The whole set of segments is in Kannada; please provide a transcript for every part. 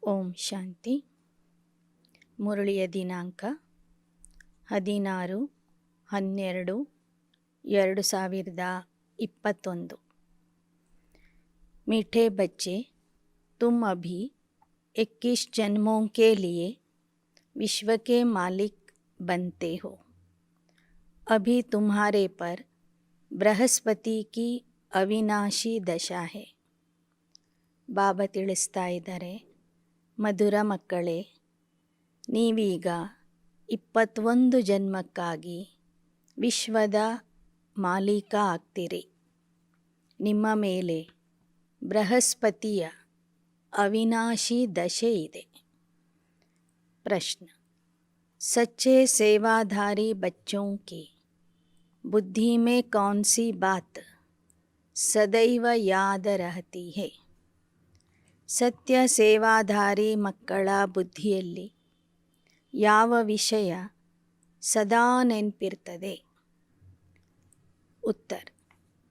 ಓಂ ಶಾಂತಿ. ಮುರಳಿಯ ದಿನಾಂಕ 16/12/2021। मीठे बच्चे, तुम अभी 21 जन्मों के लिए विश्व के मालिक बनते हो। अभी तुम्हारे पर बृहस्पति की अविनाशी दशा है। ಬಾಬಾ ತಿಳಿಸ್ತಾ ಇದ್ದಾರೆ, ಮಧುರ ಮಕ್ಕಳೇ, ನೀವೀಗ 21 ಜನ್ಮಕ್ಕಾಗಿ ವಿಶ್ವದ ಮಾಲೀಕ ಆಗ್ತೀರಿ. ನಿಮ್ಮ ಮೇಲೆ ಬೃಹಸ್ಪತಿಯ ಅವಿನಾಶಿ ದಶೆ ಇದೆ. ಪ್ರಶ್ನೆ: सच्चे सेवाधारी बच्चों की बुद्धि में कौन सी बात सदैव याद रहती है? ಸತ್ಯ ಸೇವಾಧಾರಿ ಮಕ್ಕಳ ಬುದ್ಧಿಯಲ್ಲಿ ಯಾವ ವಿಷಯ ಸದಾ ನೆನಪಿರ್ತದೆ? उत्तर: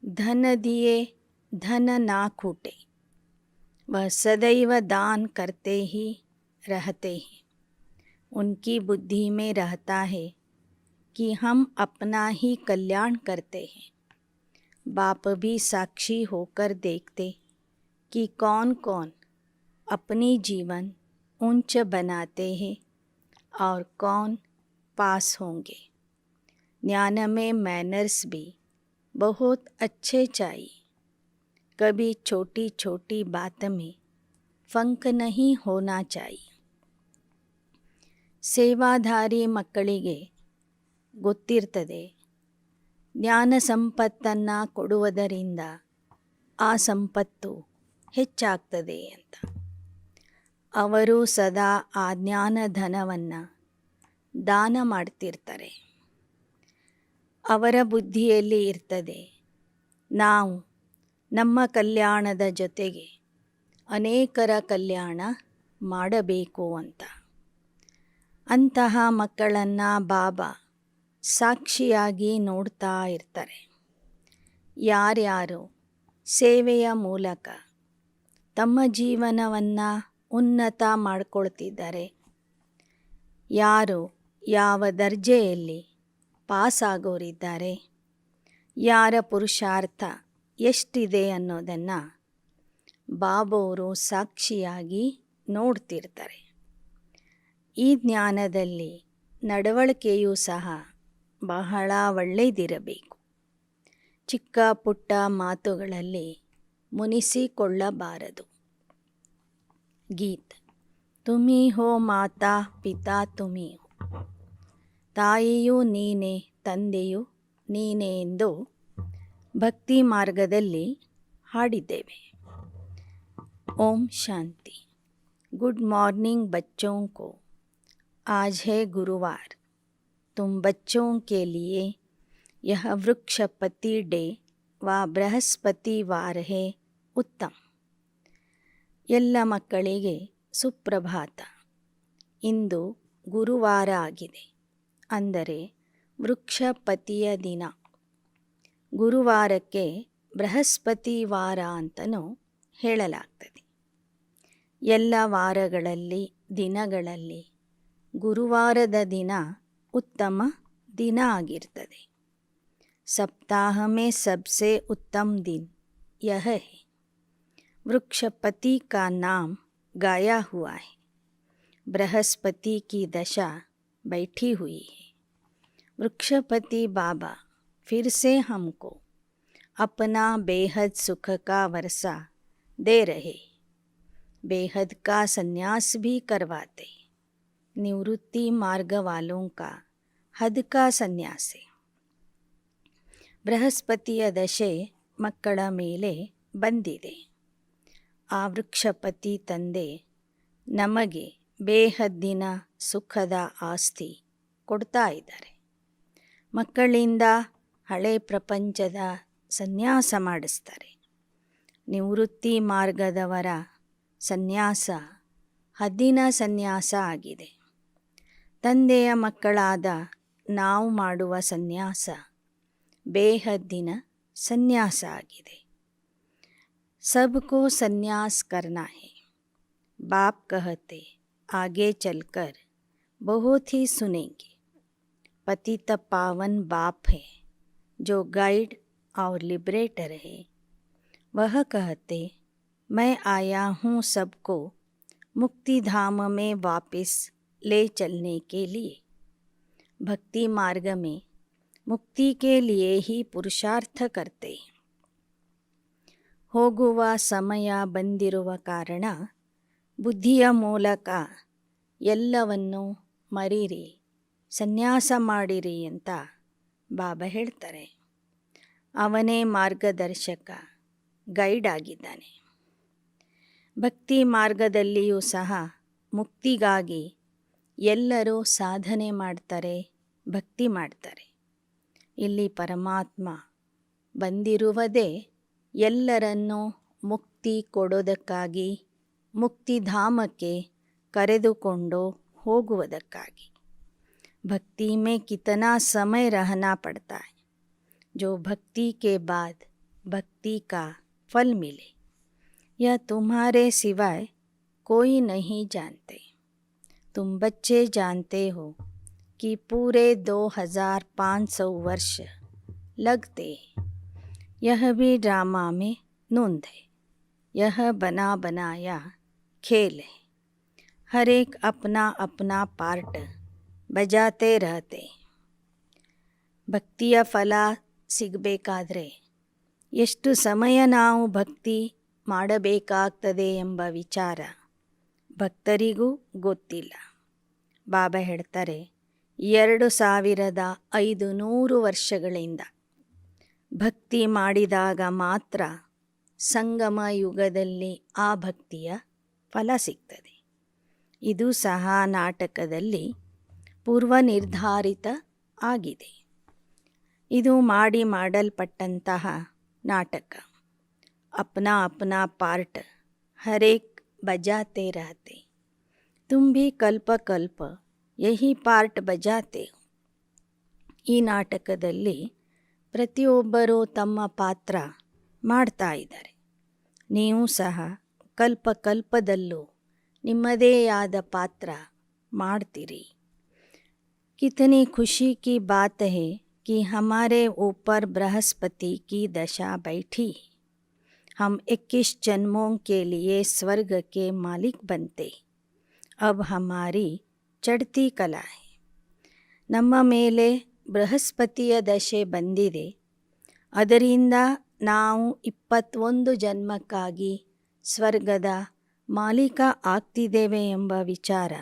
धन दिए धन ना खूटे, वह सदैव दान करते ही रहते हैं। उनकी बुद्धि में रहता है कि हम अपना ही कल्याण करते हैं। बाप भी साक्षी होकर देखते कि कौन कौन अपनी जीवन ऊंच बनाते हैं और कौन पास होंगे। ज्ञान में मैनर्स भी बहुत अच्छे चाहिए। कभी छोटी छोटी बात में फंक नहीं होना चाहिए। ಸೇವಾಧಾರಿ ಮಕ್ಕಳಿಗೆ ಗೊತ್ತಿರ್ತದೆ, ಜ್ಞಾನ ಸಂಪತ್ತನ್ನು ಕೊಡುವುದರಿಂದ ಆ ಸಂಪತ್ತು ಹೆಚ್ಚಾಗ್ತದೆ ಅಂತ. ಅವರು ಸದಾ ಆ ಜ್ಞಾನ ಧನವನ್ನು ದಾನ ಮಾಡ್ತಿರ್ತಾರೆ. ಅವರ ಬುದ್ಧಿಯಲ್ಲಿ ಇರ್ತದೆ, ನಾವು ನಮ್ಮ ಕಲ್ಯಾಣದ ಜೊತೆಗೆ ಅನೇಕರ ಕಲ್ಯಾಣ ಮಾಡಬೇಕು ಅಂತ. ಅಂತಹ ಮಕ್ಕಳನ್ನು ಬಾಬಾ ಸಾಕ್ಷಿಯಾಗಿ ನೋಡ್ತಾ ಇರ್ತಾರೆ. ಯಾರ್ಯಾರು ಸೇವೆಯ ಮೂಲಕ ತಮ್ಮ ಜೀವನವನ್ನು ಉನ್ನತ ಮಾಡಿಕೊಳ್ತಿದ್ದಾರೆ, ಯಾರು ಯಾವ ದರ್ಜೆಯಲ್ಲಿ ಪಾಸಾಗೋರಿದ್ದಾರೆ, ಯಾರ ಪುರುಷಾರ್ಥ ಎಷ್ಟಿದೆ ಅನ್ನೋದನ್ನು ಬಾಬೋರು ಸಾಕ್ಷಿಯಾಗಿ ನೋಡ್ತಿರ್ತಾರೆ. ಈ ಜ್ಞಾನದಲ್ಲಿ ನಡವಳಿಕೆಯೂ ಸಹ ಬಹಳ ಒಳ್ಳೆಯದಿರಬೇಕು. ಚಿಕ್ಕ ಪುಟ್ಟ ಮಾತುಗಳಲ್ಲಿ ಮುನಿಸಿಕೊಳ್ಳಬಾರದು. ಗೀತ್: ತುಮಿ ಹೋ ಮಾತಾ ಪಿತಾ ತುಮಿ ಹೋ, ತಾಯಿಯೂ ನೀನೇ ತಂದೆಯೂ ನೀನೇ ಎಂದು ಭಕ್ತಿ ಮಾರ್ಗದಲ್ಲಿ ಹಾಡಿದ್ದೇವೆ. ಓಂ ಶಾಂತಿ. गुड मॉर्निंग बच्चों को। आज है गुरुवार। तुम बच्चों के लिए यह वृक्षपति डे व बृहस्पतिवार है उत्तम। ಎಲ್ಲ ಮಕ್ಕಳಿಗೆ ಸುಪ್ರಭಾತ. ಇಂದು ಗುರುವಾರ ಆಗಿದೆ, ಅಂದರೆ ವೃಕ್ಷಪತಿಯ ದಿನ. ಗುರುವಾರಕ್ಕೆ ಬೃಹಸ್ಪತಿವಾರ ಅಂತಲೂ ಹೇಳಲಾಗ್ತದೆ. ಎಲ್ಲ ವಾರಗಳಲ್ಲಿ ದಿನಗಳಲ್ಲಿ ಗುರುವಾರದ ದಿನ ಉತ್ತಮ ದಿನ ಆಗಿರ್ತದೆ. सप्ताह में सबसे उत्तम दिन यह है। वृक्षपति का नाम गाया हुआ है। बृहस्पति की दशा बैठी हुई है। वृक्षपति बाबा फिर से हमको अपना बेहद सुख का वर्षा दे रहे। बेहद का संन्यास भी करवाते। निवृत्ति मार्ग वालों का हद का संन्यास है। ಬೃಹಸ್ಪತಿಯ ದಶೆ ಮಕ್ಕಳ ಮೇಲೆ ಬಂದಿದೆ. ಆ ವೃಕ್ಷಪತಿ ತಂದೆ ನಮಗೆ ಬೇಹದ್ದಿನ ಸುಖದ ಆಸ್ತಿ ಕೊಡ್ತಾ ಇದ್ದಾರೆ. ಮಕ್ಕಳಿಂದ ಹಳೆ ಪ್ರಪಂಚದ ಸನ್ಯಾಸ ಮಾಡಿಸ್ತಾರೆ. ನಿವೃತ್ತಿ ಮಾರ್ಗದವರ ಸನ್ಯಾಸ ಹದ್ದಿನ ಸನ್ಯಾಸ ಆಗಿದೆ. ತಂದೆಯ ಮಕ್ಕಳಾದ ನಾವು ಮಾಡುವ ಸನ್ಯಾಸ ಬೇಹದ್ದಿನ ಸನ್ಯಾಸ ಆಗಿದೆ. सबको सन्यास करना है। बाप कहते आगे चलकर बहुत ही सुनेंगे। पतित पावन बाप है जो गाइड और लिबरेटर है। वह कहते मैं आया हूँ सबको मुक्ति धाम में वापस ले चलने के लिए। भक्ति मार्ग में मुक्ति के लिए ही पुरुषार्थ करते हैं। ಹೋಗುವ ಸಮಯ ಬಂದಿರುವ ಕಾರಣ ಬುದ್ಧಿಯ ಮೂಲಕ ಎಲ್ಲವನ್ನು ಮರೀರಿ, ಸನ್ಯಾಸ ಮಾಡಿರಿ ಅಂತ ಬಾಬಾ ಹೇಳ್ತಾರೆ. ಅವನೇ ಮಾರ್ಗದರ್ಶಕ, ಗೈಡ್ ಆಗಿದ್ದಾನೆ. ಭಕ್ತಿ ಮಾರ್ಗದಲ್ಲಿಯೂ ಸಹ ಮುಕ್ತಿಗಾಗಿ ಎಲ್ಲರೂ ಸಾಧನೆ ಮಾಡ್ತಾರೆ, ಭಕ್ತಿ ಮಾಡ್ತಾರೆ. ಇಲ್ಲಿ ಪರಮಾತ್ಮ ಬಂದಿರುವುದೇ ಎಲ್ಲರನ್ನೂ ಮುಕ್ತಿ ಕೊಡೋದಕ್ಕಾಗಿ, ಮುಕ್ತಿಧಾಮಕ್ಕೆ ಕರೆದುಕೊಂಡು ಹೋಗುವುದಕ್ಕಾಗಿ. भक्ति में कितना समय रहना पड़ता है जो भक्ति के बाद भक्ति का फल मिले, यह तुम्हारे सिवाय कोई नहीं जानते. तुम बच्चे जानते हो कि पूरे 2500 वर्ष लगते हैं. यह भी ड्रामा में नूंद है. यह बना बनाया खेल है. हर एक अपना अपना पार्ट ಬಜಾತೆ ರಹತೆ. ಭಕ್ತಿಯ ಫಲ ಸಿಗಬೇಕಾದ್ರೆ ಎಷ್ಟು ಸಮಯ ನಾವು ಭಕ್ತಿ ಮಾಡಬೇಕಾಗ್ತದೆ ಎಂಬ ವಿಚಾರ ಭಕ್ತರಿಗೂ ಗೊತ್ತಿಲ್ಲ. ಬಾಬಾ ಹೇಳ್ತಾರೆ 2500 ವರ್ಷಗಳಿಂದ ಭಕ್ತಿ ಮಾಡಿದಾಗ ಮಾತ್ರ ಸಂಗಮ ಯುಗದಲ್ಲಿ ಆ ಭಕ್ತಿಯ ಫಲ ಸಿಗ್ತದೆ. ಇದು ಸಹ ನಾಟಕದಲ್ಲಿ ಪೂರ್ವ ನಿರ್ಧಾರಿತ ಆಗಿದೆ. ಇದು ಮಾಡಲ್ಪಟ್ಟಂತಹ ನಾಟಕ. ಅಪ್ನಾ ಅಪ್ನಾ ಪಾರ್ಟ್ ಹರೇಕ್ ಬಜಾತೆ ರಹತೆ. ತುಮ್ ಭಿ ಕಲ್ಪ ಕಲ್ಪ ಯಹಿ ಪಾರ್ಟ್ ಬಜಾತೆ. ಈ ನಾಟಕದಲ್ಲಿ ಪ್ರತಿಯೊಬ್ಬರೂ ತಮ್ಮ ಪಾತ್ರ ಮಾಡ್ತಾ ಇದ್ದಾರೆ. ನೀವು ಸಹ ಕಲ್ಪ ಕಲ್ಪದಲ್ಲೂ ನಿಮ್ಮದೇ ಆದ ಪಾತ್ರ ಮಾಡ್ತೀರಿ. कितनी खुशी की बात है कि हमारे ऊपर बृहस्पति की दशा बैठी. हम 21 जन्मों के लिए स्वर्ग के मालिक बनते. अब हमारी चढ़ती कला है. ನಮ್ಮ ಮೇಲೆ ಬೃಹಸ್ಪತಿಯ ದಶೆ ಬಂದಿದೆ. ಅದರಿಂದ ನಾವು 21 ಜನ್ಮಕ್ಕಾಗಿ ಸ್ವರ್ಗದ ಮಾಲೀಕ ಆಗ್ತಿದ್ದೇವೆ ಎಂಬ ವಿಚಾರ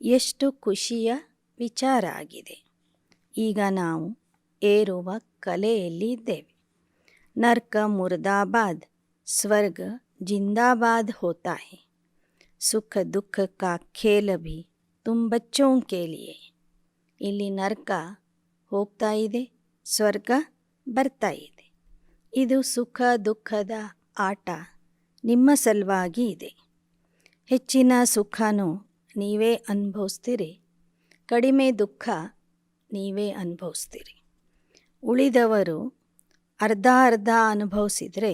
ಎಷ್ಟು ಖುಷಿಯ ವಿಚಾರ ಆಗಿದೆ. ಈಗ ನಾವು ಏರುವ ಕಲೆಯಲ್ಲಿ ಇದ್ದೇವೆ. ನರ್ಕ ಮುರ್ದಾಬಾದ್, ಸ್ವರ್ಗ ಜಿಂದಾಬಾದ್ ಹೋತಾ ಹೈ. ಸುಖ ದುಃಖ ಕಾ ಖೇಲ್ ಭಿ ತುಮ್ ಬಚ್ಚೋಂ ಕೆ ಲಿಯೆ. ಇಲ್ಲಿ ನರ್ಕ ಹೋಗ್ತಾ ಇದೆ, ಸ್ವರ್ಗ ಬರ್ತಾ ಇದೆ. ಇದು ಸುಖ ದುಃಖದ ಆಟ ನಿಮ್ಮ ಸಲುವಾಗಿ ಇದೆ. ಹೆಚ್ಚಿನ ಸುಖನೂ ನೀವೇ ಅನುಭವಿಸ್ತೀರಿ, ಕಡಿಮೆ ದುಃಖ ನೀವೇ ಅನುಭವಿಸ್ತೀರಿ. ಉಳಿದವರು ಅರ್ಧ ಅರ್ಧ ಅನುಭವಿಸಿದರೆ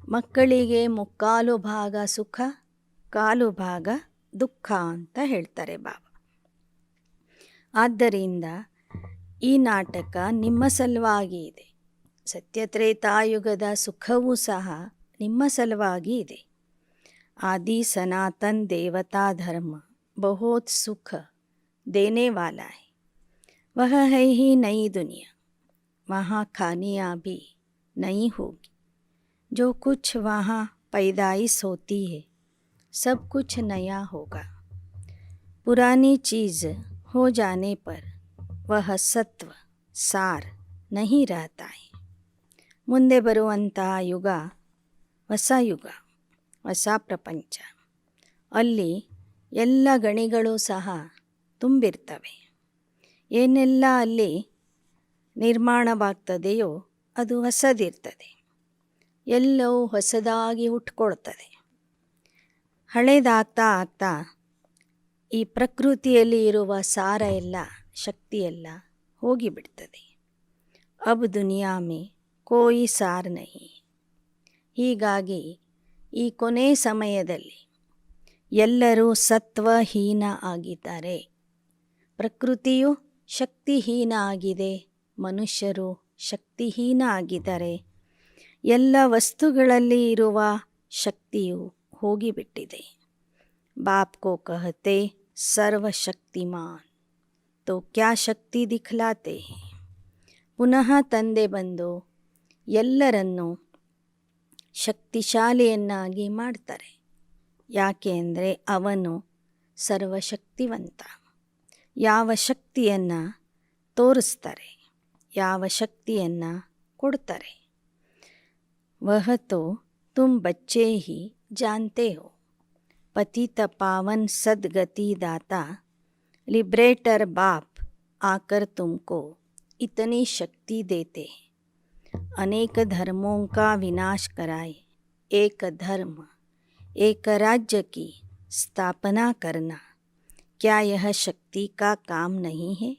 ಮಕ್ಕಳಿಗೆ 3/4 ಭಾಗ ಸುಖ, 1/4 ಭಾಗ ದುಃಖ ಅಂತ ಹೇಳ್ತಾರೆ ಬಾಬಾ. ಆದ್ದರಿಂದ ಈ ನಾಟಕ ನಿಮ್ಮ ಸಲುವಾಗಿ ಇದೆ. ಸತ್ಯತ್ರೇತಾಯುಗದ ಸುಖವೂ ಸಹ ನಿಮ್ಮ ಸಲುವಾಗಿ ಇದೆ. ಆದಿ ಸನಾತನ್ ದೇವತಾ ಧರ್ಮ ಬಹುತ್ ಸುಖ देने वाला है. वह है ही नई दुनिया. वहाँ खानियाँ भी नई होगी. जो कुछ वहाँ पैदाइश होती है सब कुछ नया होगा. पुरानी चीज़ हो जाने पर वह सत्व सार नहीं रहता है. ಮುಂದೆ ಬರುವಂತಹ ಯುಗ ಹೊಸ ಯುಗ, ಹೊಸ ಪ್ರಪಂಚ. ಅಲ್ಲಿ ಎಲ್ಲ ಗಣಿಗಳು ಸಹ ತುಂಬಿರ್ತವೆ. ಏನೆಲ್ಲ ಅಲ್ಲಿ ನಿರ್ಮಾಣವಾಗ್ತದೆಯೋ ಅದು ಹೊಸದಿರ್ತದೆ. ಎಲ್ಲವೂ ಹೊಸದಾಗಿ ಹುಟ್ಕೊಳ್ತದೆ. ಹಳೇದಾಗ್ತಾ ಆಗ್ತಾ ಈ ಪ್ರಕೃತಿಯಲ್ಲಿ ಇರುವ ಸಾರ ಎಲ್ಲ, ಶಕ್ತಿಯೆಲ್ಲ ಹೋಗಿಬಿಡ್ತದೆ. ಅಬ್ ದುನಿಯಾ ಮೇ ಕೋಯಿ ಸಾರ್ ನಹಿ. ಹೀಗಾಗಿ ಈ ಕೊನೆ ಸಮಯದಲ್ಲಿ ಎಲ್ಲರೂ ಸತ್ವಹೀನ ಆಗಿದ್ದಾರೆ. ಪ್ರಕೃತಿಯು ಶಕ್ತಿಹೀನ ಆಗಿದೆ, ಮನುಷ್ಯರು ಶಕ್ತಿಹೀನ ಆಗಿದ್ದಾರೆ. ಎಲ್ಲ ವಸ್ತುಗಳಲ್ಲಿ ಇರುವ ಶಕ್ತಿಯು ಹೋಗಿಬಿಟ್ಟಿದೆ. बाप को कहते ಸರ್ವಶಕ್ತಿಮಾನ್ तो क्या ಶಕ್ತಿ ದಿಖಲಾತೆ ಹೈ. ಪುನಃ ತಂದೆ ಬಂದು ಎಲ್ಲರನ್ನೂ ಶಕ್ತಿಶಾಲಿಯನ್ನಾಗಿ ಮಾಡ್ತಾರೆ. ಯಾಕೆ ಅಂದರೆ ಅವನು ಸರ್ವಶಕ್ತಿವಂತ. ಯಾವ ಶಕ್ತಿಯನ್ನು ತೋರಿಸ್ತಾರೆ, ಯಾವ ಶಕ್ತಿಯನ್ನು ಕೊಡ್ತಾರೆ. ವಹ ತೋ ತುಮ್ ಬಚ್ಚೆ ಹಿ ಜಾನ್ತೆ ಹೋ. पतित पावन सदगति दाता लिबरेटर बाप आकर तुमको इतनी शक्ति देते हैं. अनेक धर्मों का विनाश कराए एक धर्म एक राज्य की स्थापना करना, क्या यह शक्ति का काम नहीं है?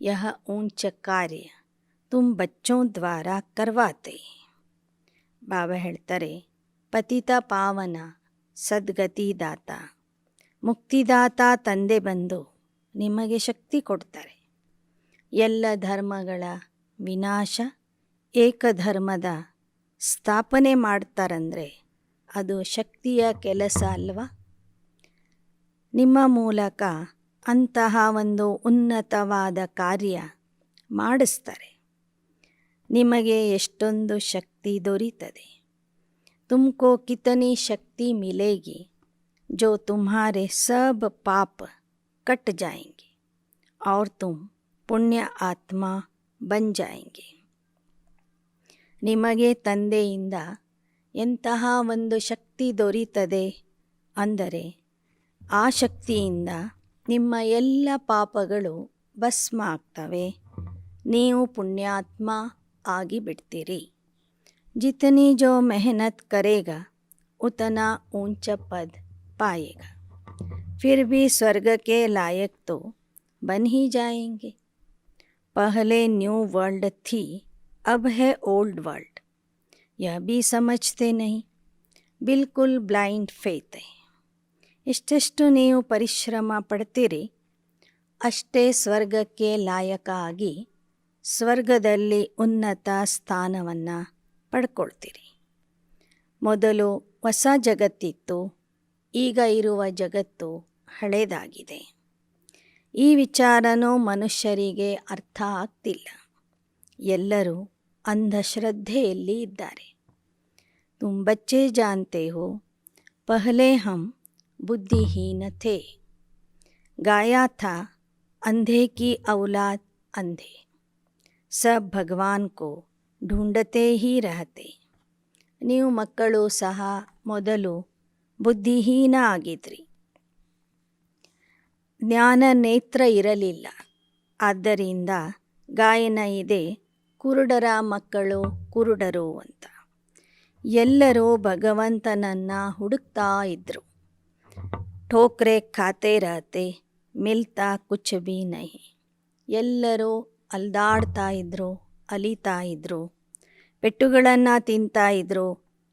यह ऊंच कार्य तुम बच्चों द्वारा करवाते. ಬಾಬಾ ಹೇಳ್ತಾರೆ, ಪತಿತ ಪಾವನ ಸದ್ಗತಿದಾತ ಮುಕ್ತಿದಾತ ತಂದೆ ಬಂದು ನಿಮಗೆ ಶಕ್ತಿ ಕೊಡ್ತಾರೆ. ಎಲ್ಲ ಧರ್ಮಗಳ ವಿನಾಶ, ಏಕಧರ್ಮದ ಸ್ಥಾಪನೆ ಮಾಡ್ತಾರಂದರೆ ಅದು ಶಕ್ತಿಯ ಕೆಲಸ ಅಲ್ವಾ? ನಿಮ್ಮ ಮೂಲಕ ಅಂತಹ ಒಂದು ಉನ್ನತವಾದ ಕಾರ್ಯ ಮಾಡಿಸ್ತಾರೆ. ನಿಮಗೆ ಎಷ್ಟೊಂದು ಶಕ್ತಿ ದೊರೀತದೆ. तुमको कितनी शक्ति मिलेगी जो तुम्हारे सब पाप कट जाएंगे और तुम पुण्य आत्मा बन जाएंगे. ನಿಮಗೆ ತಂದೆಯಿಂದ ಎಂತಹ ಒಂದು ಶಕ್ತಿ ದೊರೀತದೆ ಅಂದರೆ ಆ ಶಕ್ತಿಯಿಂದ ನಿಮ್ಮ ಎಲ್ಲ ಪಾಪಗಳು ಭಸ್ಮ ಆಗ್ತವೆ, ನೀವು ಪುಣ್ಯಾತ್ಮ ಆಗಿಬಿಡ್ತೀರಿ. जितनी जो मेहनत करेगा उतना ऊंचा पद पाएगा. फिर भी स्वर्ग के लायक तो बन ही जाएंगे. पहले न्यू वर्ल्ड थी, अब है ओल्ड वर्ल्ड. यह भी समझते नहीं. बिल्कुल ब्लाइंड फेथ है. ಎಷ್ಟೆಷ್ಟು ನೀವು ಪರಿಶ್ರಮ ಪಡ್ತೀರಿ ಅಷ್ಟೇ ಸ್ವರ್ಗಕ್ಕೆ ಲಾಯಕ ಆಗಿ ಸ್ವರ್ಗದಲ್ಲಿ ಉನ್ನತ ಸ್ಥಾನವನ್ನು ಪಡ್ಕೊಳ್ತೀರಿ. ಮೊದಲು ಹೊಸ ಜಗತ್ತಿತ್ತು, ಈಗ ಇರುವ ಜಗತ್ತು ಹಳೇದಾಗಿದೆ. ಈ ವಿಚಾರನೂ ಮನುಷ್ಯರಿಗೆ ಅರ್ಥ ಆಗ್ತಿಲ್ಲ. ಎಲ್ಲರೂ ಅಂಧಶ್ರದ್ಧೆಯಲ್ಲಿ ಇದ್ದಾರೆ. ತುಮ್ ಬಚ್ಚೆ ಜಾನ್ತೆ ಹೋ ಪಹಲೆ ಹಮ್ बुद्धिहीन थे. गाया था अंधे की औलाद अंधे, सब भगवान को ढूंढते ही रहते. ನೀವು ಮಕ್ಕಳು ಸಹ ಮೊದಲು ಬುದ್ಧಿಹೀನ ಆಗಿದ್ರಿ. ಜ್ಞಾನ ನೇತ್ರ ಇರಲಿಲ್ಲ. ಆದ್ದರಿಂದ ಗಾಯನ ಇದೆ, ಕುರುಡರ ಮಕ್ಕಳು ಕುರುಡರು ಅಂತ. ಎಲ್ಲರೂ ಭಗವಂತನನ್ನು ಹುಡುಕ್ತಾ ಇದ್ದರು. ठोकरे खाते रहते, मिलता कुछ भी नहीं. ಎಲ್ಲರೂ ಅಲ್ದಾಡ್ತಾ ಇದ್ದರು, ಅಲಿತಾ ಇದ್ದರು, ಪೆಟ್ಟುಗಳನ್ನು ತಿಂತಾ ಇದ್ದರು,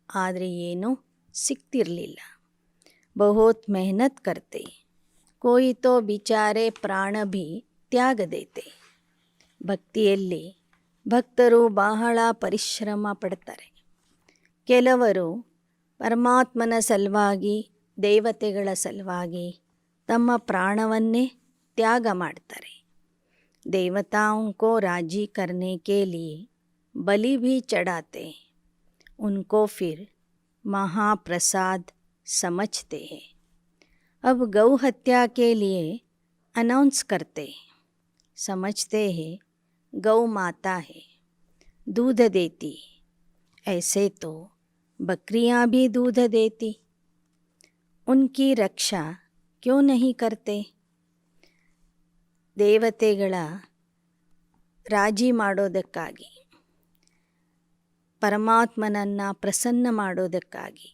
ಆದರೆ ಏನೂ ಸಿಗ್ತಿರಲಿಲ್ಲ. ಬಹುತ್ ಮೆಹನತ್ ಕರ್ತೆ, ಕೋಯಿ ತೋ ಬಿಚಾರೆ ಪ್ರಾಣ ಭೀ ತ್ಯಾಗ ದೇತೆ. ಭಕ್ತಿಯಲ್ಲಿ ಭಕ್ತರು ಬಹಳ ಪರಿಶ್ರಮ ಪಡ್ತಾರೆ. ಕೆಲವರು ಪರಮಾತ್ಮನ ಸಲುವಾಗಿ, ದೇವತೆಗಳ ಸಲುವಾಗಿ ತಮ್ಮ ಪ್ರಾಣವನ್ನೇ ತ್ಯಾಗ ಮಾಡ್ತಾರೆ. ದೇವತಾओं को राजी करने के लिए बलि भी चढ़ाते हैं. उनको फिर महाप्रसाद समझते हैं. अब गौ हत्या के लिए अनाउंस करते हैं. समझते हैं गौ माता है, दूध देती. ऐसे तो बकरियां भी दूध देती. उनकी रक्षा क्यों नहीं करते? ದೇವತೆಗಳ ರಾಜಿ ಮಾಡೋದಕ್ಕಾಗಿ, ಪರಮಾತ್ಮನನ್ನು ಪ್ರಸನ್ನ ಮಾಡೋದಕ್ಕಾಗಿ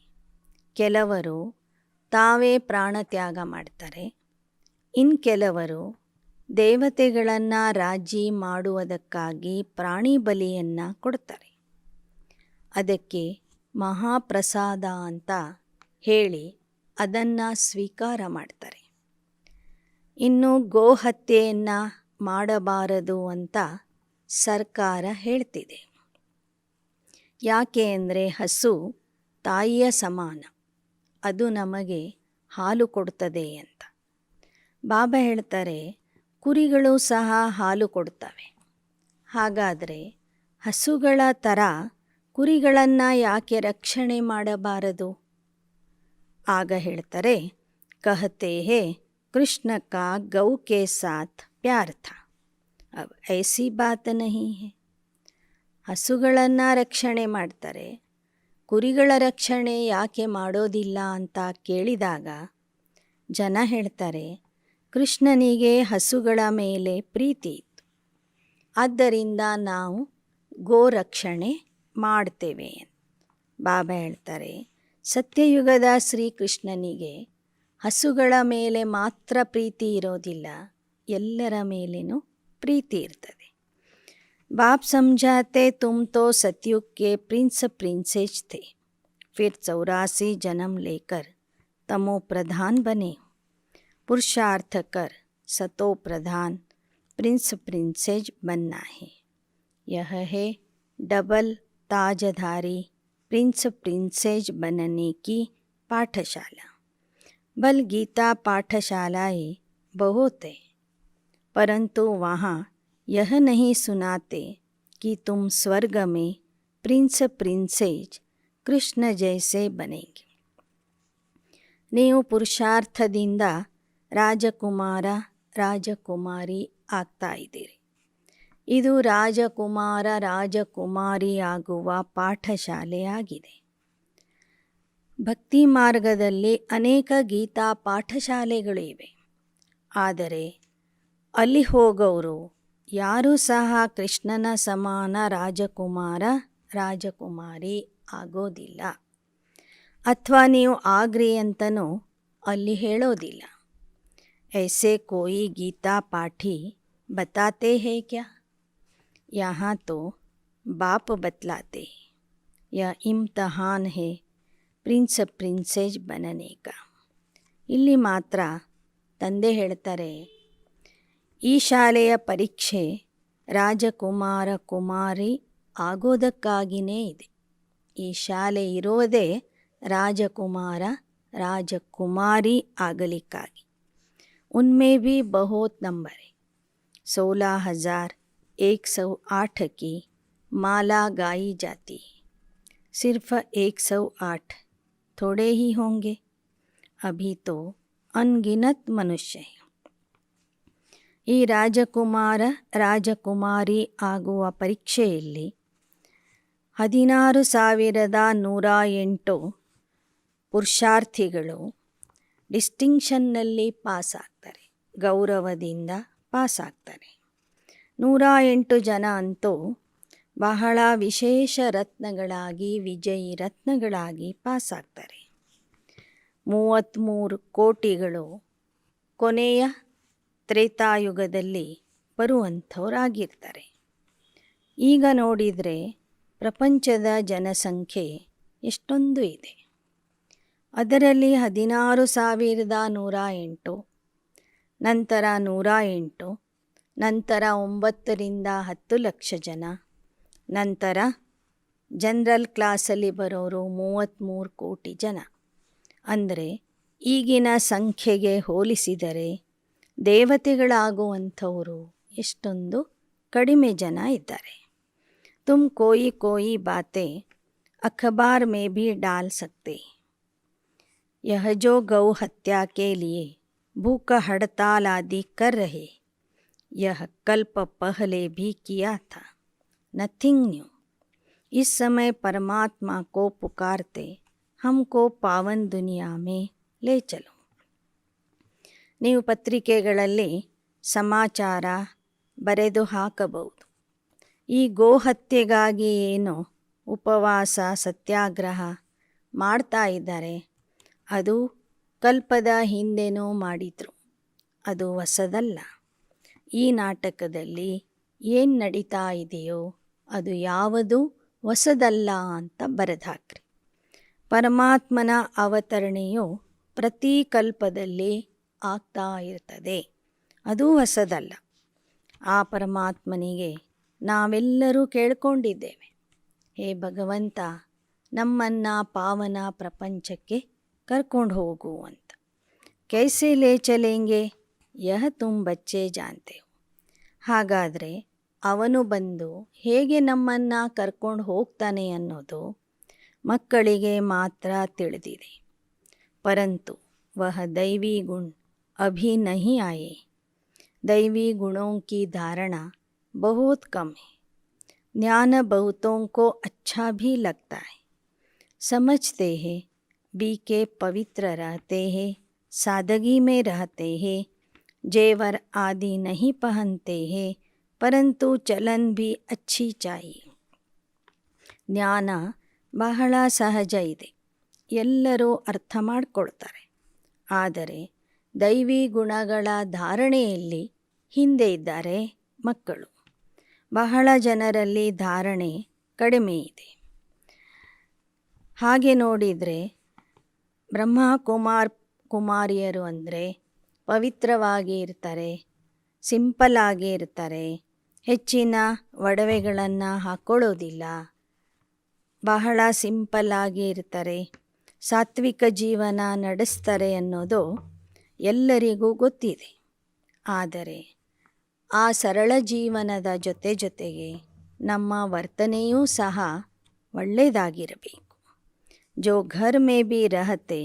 ಕೆಲವರು ತಾವೇ ಪ್ರಾಣ ತ್ಯಾಗ ಮಾಡ್ತಾರೆ. ಇನ್ನು ಕೆಲವರು ದೇವತೆಗಳನ್ನು ರಾಜಿ ಮಾಡುವುದಕ್ಕಾಗಿ ಪ್ರಾಣಿ ಬಲಿಯನ್ನು ಕೊಡ್ತಾರೆ. ಅದಕ್ಕೆ ಮಹಾಪ್ರಸಾದ ಅಂತ ಹೇಳಿ ಅದನ್ನು ಸ್ವೀಕಾರ ಮಾಡ್ತಾರೆ. ಇನ್ನು ಗೋಹತ್ಯೆಯನ್ನು ಮಾಡಬಾರದು ಅಂತ ಸರ್ಕಾರ ಹೇಳ್ತಿದೆ. ಯಾಕೆ ಅಂದರೆ ಹಸು ತಾಯಿಯ ಸಮಾನ, ಅದು ನಮಗೆ ಹಾಲು ಕೊಡ್ತದೆ ಅಂತ. ಬಾಬಾ ಹೇಳ್ತಾರೆ ಕುರಿಗಳು ಸಹ ಹಾಲು ಕೊಡ್ತವೆ. ಹಾಗಾದರೆ ಹಸುಗಳ ಥರ ಕುರಿಗಳನ್ನು ಯಾಕೆ ರಕ್ಷಣೆ ಮಾಡಬಾರದು? ಆಗ ಹೇಳ್ತಾರೆ कहते हैं कृष्ण का गौ के साथ प्यार था, अब ऐसी बात नहीं है. ಹಸುಗಳನ್ನು ರಕ್ಷಣೆ ಮಾಡ್ತಾರೆ, ಕುರಿಗಳ ರಕ್ಷಣೆ ಯಾಕೆ ಮಾಡೋದಿಲ್ಲ ಅಂತ ಕೇಳಿದಾಗ ಜನ ಹೇಳ್ತಾರೆ ಕೃಷ್ಣನಿಗೆ ಹಸುಗಳ ಮೇಲೆ ಪ್ರೀತಿ ಇತ್ತು, ಆದ್ದರಿಂದ ನಾವು ಗೋರಕ್ಷಣೆ ಮಾಡ್ತೇವೆ. ಬಾಬಾ ಹೇಳ್ತಾರೆ ಸತ್ಯಯುಗದ ಶ್ರೀಕೃಷ್ಣನಿಗೆ ಹಸುಗಳ ಮೇಲೆ ಮಾತ್ರ ಪ್ರೀತಿ ಇರೋದಿಲ್ಲ, ಎಲ್ಲರ ಮೇಲೇನೂ ಪ್ರೀತಿ ಇರ್ತದೆ. बाप समझाते तुम तो सतयुग के प्रिंस प्रिंसेस थे, फिर 84 जन्म लेकर तमो प्रधान बने. पुरुषार्थ कर सतो प्रधान प्रिंस प्रिंसेस बनना है. यह है डबल ताजधारी प्रिंस प्रिंसेस बनने की पाठशाला. बल गीता पाठशालाएँ बहुत है, परंतु वहाँ यह नहीं सुनाते कि तुम स्वर्ग में प्रिंस प्रिंसेस ಕೃಷ್ಣ ಜೈಸೆ ಬನೆಂಗೆ. ನೀವು ಪುರುಷಾರ್ಥದಿಂದ ರಾಜಕುಮಾರ ರಾಜಕುಮಾರಿ ಆಗ್ತಾ ಇದ್ದೀರಿ. ಇದು ರಾಜಕುಮಾರ ರಾಜಕುಮಾರಿ ಆಗುವ ಪಾಠಶಾಲೆಯಾಗಿದೆ. ಭಕ್ತಿ ಮಾರ್ಗದಲ್ಲಿ ಅನೇಕ ಗೀತಾ ಪಾಠಶಾಲೆಗಳಿವೆ, ಆದರೆ ಅಲ್ಲಿ ಹೋಗೋರು ಯಾರೂ ಸಹ ಕೃಷ್ಣನ ಸಮಾನ ರಾಜಕುಮಾರ ರಾಜಕುಮಾರಿ ಆಗೋದಿಲ್ಲ, ಅಥವಾ ನೀವು ಆಗ್ರಿ ಅಂತನೂ ಅಲ್ಲಿ ಹೇಳೋದಿಲ್ಲ. ऐसे कोई गीता पाठी बताते हैं क्या? यहाँ तो बाप बतलाते हैं, यह इम्तहान है प्रिंस प्रिंसेस बनने का. ಇಲ್ಲಿ ಮಾತ್ರ ತಂದೆ ಹೇಳ್ತಾರೆ ಈ ಶಾಲೆಯ ಪರೀಕ್ಷೆ ರಾಜಕುಮಾರ ಕುಮಾರಿ ಆಗೋದಕ್ಕಾಗಿಯೇ ಇದೆ. ಈ ಶಾಲೆ ಇರೋದೇ ರಾಜಕುಮಾರ ರಾಜಕುಮಾರಿ ಆಗಲಿಕ್ಕಾಗಿ. उनमें भी बहुत नंबर है. 16,108 की माला गाई जाती है, सिर्फ 108 थोड़े ही होंगे. अभी तो अनगिनत मनुष्य हैं. ಈ ರಾಜಕುಮಾರ ರಾಜಕುಮಾರಿ ಆಗುವ ಪರೀಕ್ಷೆಯಲ್ಲಿ 16,108 ಪುರುಷಾರ್ಥಿಗಳು ಡಿಸ್ಟಿಂಕ್ಷನ್ನಲ್ಲಿ ಪಾಸ್ ಆಗ್ತಾರೆ, ಗೌರವದಿಂದ ಪಾಸ್ ಆಗ್ತಾರೆ. 108 ಜನ ಅಂತೂ ಬಹಳ ವಿಶೇಷ ರತ್ನಗಳಾಗಿ ವಿಜಯಿ ರತ್ನಗಳಾಗಿ ಪಾಸ್ ಆಗ್ತಾರೆ. 33 ಕೋಟಿಗಳು ಕೊನೆಯ ತ್ರೇತಾಯುಗದಲ್ಲಿ ಬರುವಂಥವರಾಗಿರ್ತಾರೆ. ಈಗ ನೋಡಿದರೆ ಪ್ರಪಂಚದ ಜನಸಂಖ್ಯೆ ಎಷ್ಟೊಂದು ಇದೆ. ಅದರಲ್ಲಿ 16,108, ನಂತರ 108, ನಂತರ 9 ರಿಂದ 10 ಲಕ್ಷ ಜನ, ನಂತರ ಜನರಲ್ ಕ್ಲಾಸಲ್ಲಿ ಬರೋರು 33 ಕೋಟಿ ಜನ. ಅಂದರೆ ಈಗಿನ ಸಂಖ್ಯೆಗೆ ಹೋಲಿಸಿದರೆ ದೇವತೆಗಳಾಗುವಂಥವರು ಎಷ್ಟೊಂದು ಕಡಿಮೆ ಜನ ಇದ್ದಾರೆ. तुम कोई कोई बातें अखबार में भी डाल सकते. यह जो गौ हत्या के लिए भूख हड़ताल आदि कर रहे, यह कल्प पहले भी किया था, नथिंग न्यू. इस समय परमात्मा को पुकारते हमको पावन दुनिया में ले चलो. ನೀವು ಪತ್ರಿಕೆಗಳಲ್ಲಿ ಸಮಾಚಾರ ಬರೆದು ಹಾಕಬಹುದು. ಈ ಗೋಹತ್ಯೆಗಾಗಿ ಏನು ಉಪವಾಸ ಸತ್ಯಾಗ್ರಹ ಮಾಡ್ತಾ ಇದ್ದಾರೆ, ಅದು ಕಲ್ಪದ ಹಿಂದೆನೂ ಮಾಡಿದರು, ಅದು ಹೊಸದಲ್ಲ. ಈ ನಾಟಕದಲ್ಲಿ ಏನು ನಡೀತಾ ಇದೆಯೋ ಅದು ಯಾವುದೂ ಹೊಸದಲ್ಲ ಅಂತ ಬರೆದು ಹಾಕ್ರಿ. ಪರಮಾತ್ಮನ ಅವತರಣೆಯು ಪ್ರತಿ ಕಲ್ಪದಲ್ಲಿ ಆಗ್ತಾ ಇರ್ತದೆ. ಅದೂ ಹೊಸದಲ್ಲ. ಆ ಪರಮಾತ್ಮನಿಗೆ ನಾವೆಲ್ಲರೂ ಕೇಳ್ಕೊಂಡಿದ್ದೇವೆ, ಹೇ ಭಗವಂತ, ನಮ್ಮನ್ನು ಪಾವನ ಪ್ರಪಂಚಕ್ಕೆ ಕರ್ಕೊಂಡು ಹೋಗು ಅಂತ. ಕೈಸೆ ಲೇ ಚಲೇಂಗೆ ಯಹ ತುಮ್ ಬಚ್ಚೆ ಜಾನ್ತೆ ಹೋ. ಹಾಗಾದರೆ ಅವನು ಬಂದು ಹೇಗೆ ನಮ್ಮನ್ನು ಕರ್ಕೊಂಡು ಹೋಗ್ತಾನೆ ಅನ್ನೋದು ಮಕ್ಕಳಿಗೆ ಮಾತ್ರ ತಿಳಿದಿದೆ. ಪರಂತು ವಹ ದೈವಿ ಗುಣ ಅಭಿ ನಹಿ ಆಯೆ. दैवी गुणों की धारणा बहुत कम है. ज्ञान बहुतों को अच्छा भी लगता है. समझते हैं, बीके पवित्र रहते हैं, सादगी में रहते हैं, जेवर आदि नहीं पहनते हैं, परंतु चलन भी अच्छी चाहिए. ಜ್ಞಾನ ಬಹಳ ಸಹಜ ಇದೆ, ಎಲ್ಲರೂ ಅರ್ಥ ಮಾಡಿಕೊಳ್ತಾರೆ. ಆದರೆ ದೈವಿ ಗುಣಗಳ ಧಾರಣೆಯಲ್ಲಿ ಹಿಂದೆ ಇದ್ದಾರೆ ಮಕ್ಕಳು. ಬಹಳ ಜನರಲ್ಲಿ ಧಾರಣೆ ಕಡಿಮೆ ಇದೆ. ಹಾಗೆ ನೋಡಿದರೆ ಕುಮಾರಿಯರು ಅಂದರೆ ಪವಿತ್ರವಾಗಿ ಇರ್ತಾರೆ, ಸಿಂಪಲ್ ಆಗಿ ಇರ್ತಾರೆ, ಹೆಚ್ಚಿನ ಒಡವೆಗಳನ್ನು ಹಾಕ್ಕೊಳ್ಳೋದಿಲ್ಲ, ಬಹಳ ಸಿಂಪಲ್ ಆಗಿ ಇರ್ತಾರೆ, ಸಾತ್ವಿಕ ಜೀವನ ನಡೆಸ್ತಾರೆ ಅನ್ನೋದು ಎಲ್ಲರಿಗೂ ಗೊತ್ತಿದೆ. ಆದರೆ ಆ ಸರಳ ಜೀವನದ ಜೊತೆಗೆ ನಮ್ಮ ವರ್ತನೆಯೂ ಸಹ ಒಳ್ಳೆಯದಾಗಿರಬೇಕು. जो घर में भी रहते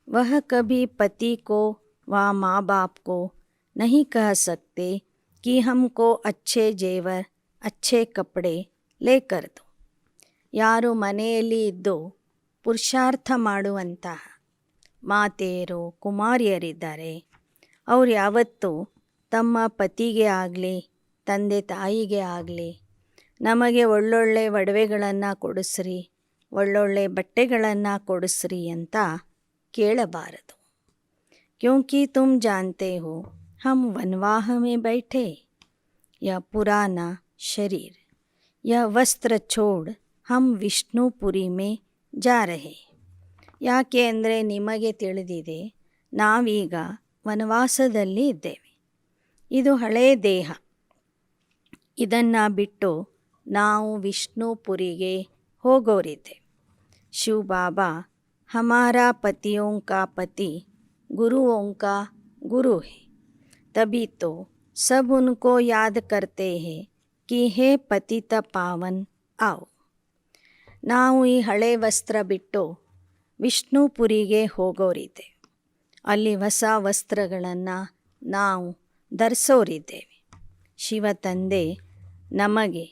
वह कभी पति को व माँ बाप को नहीं कह सकते कि हमको अच्छे जेवर अच्छे कपड़े लेकर दो. ಯಾರು ಮನೆಯಲ್ಲಿ ಇದ್ದು ಪುರುಷಾರ್ಥ ಮಾಡುವಂತಹ ಮಾತೆಯರು ಕುಮಾರಿಯರಿದ್ದಾರೆ, ಅವ್ರು ಯಾವತ್ತೂ ತಮ್ಮ ಪತಿಗೆ ಆಗಲಿ ತಂದೆ ತಾಯಿಗೆ ಆಗಲಿ ನಮಗೆ ಒಳ್ಳೊಳ್ಳೆ ಒಡವೆಗಳನ್ನು ಕೊಡಿಸ್ರಿ, ಒಳ್ಳೊಳ್ಳೆ ಬಟ್ಟೆಗಳನ್ನು ಕೊಡಿಸ್ರಿ ಅಂತ ಕೇಳಬಾರದು. ಕ್ಯೋಂಕಿ ತುಮ್ ಜಾನ್ತೆ ಹೋ ಹಮ್ ವನವಾಹ ಮೇ ಬೈಠೆ, ಯಹ ಪುರಾನ ಶರೀರ್ ಯಹ ವಸ್ತ್ರ ಛೋಡ್ ಹಮ್ ವಿಷ್ಣುಪುರಿ ಮೇ ಜಾ ರಹೆ. ಯಾಕೆ ಅಂದರೆ ನಿಮಗೆ ತಿಳಿದಿದೆ, ನಾವೀಗ ವನವಾಸದಲ್ಲಿ ಇದ್ದೇವೆ. ಇದು ಹಳೆಯ ದೇಹ, ಇದನ್ನು ಬಿಟ್ಟು ನಾವು ವಿಷ್ಣುಪುರಿಗೆ ಹೋಗೋರಿದ್ದೆ. शिव बाबा हमारा पतियों का पति गुरुओं का गुरु है, तभी तो सब उनको याद करते हैं कि हे पतित पावन आओ. ನಾವು ಈ ಹಳೆ ವಸ್ತ್ರ ಬಿಟ್ಟು ವಿಷ್ಣುಪುರಿಗೆ ಹೋಗೋರಿದ್ದೆ. ಅಲ್ಲಿ ಹೊಸ ವಸ್ತ್ರಗಳನ್ನು ನಾವು ಧರಿಸೋರಿದ್ದೇವೆ. ಶಿವ ತಂದೆ ನಮಗೆ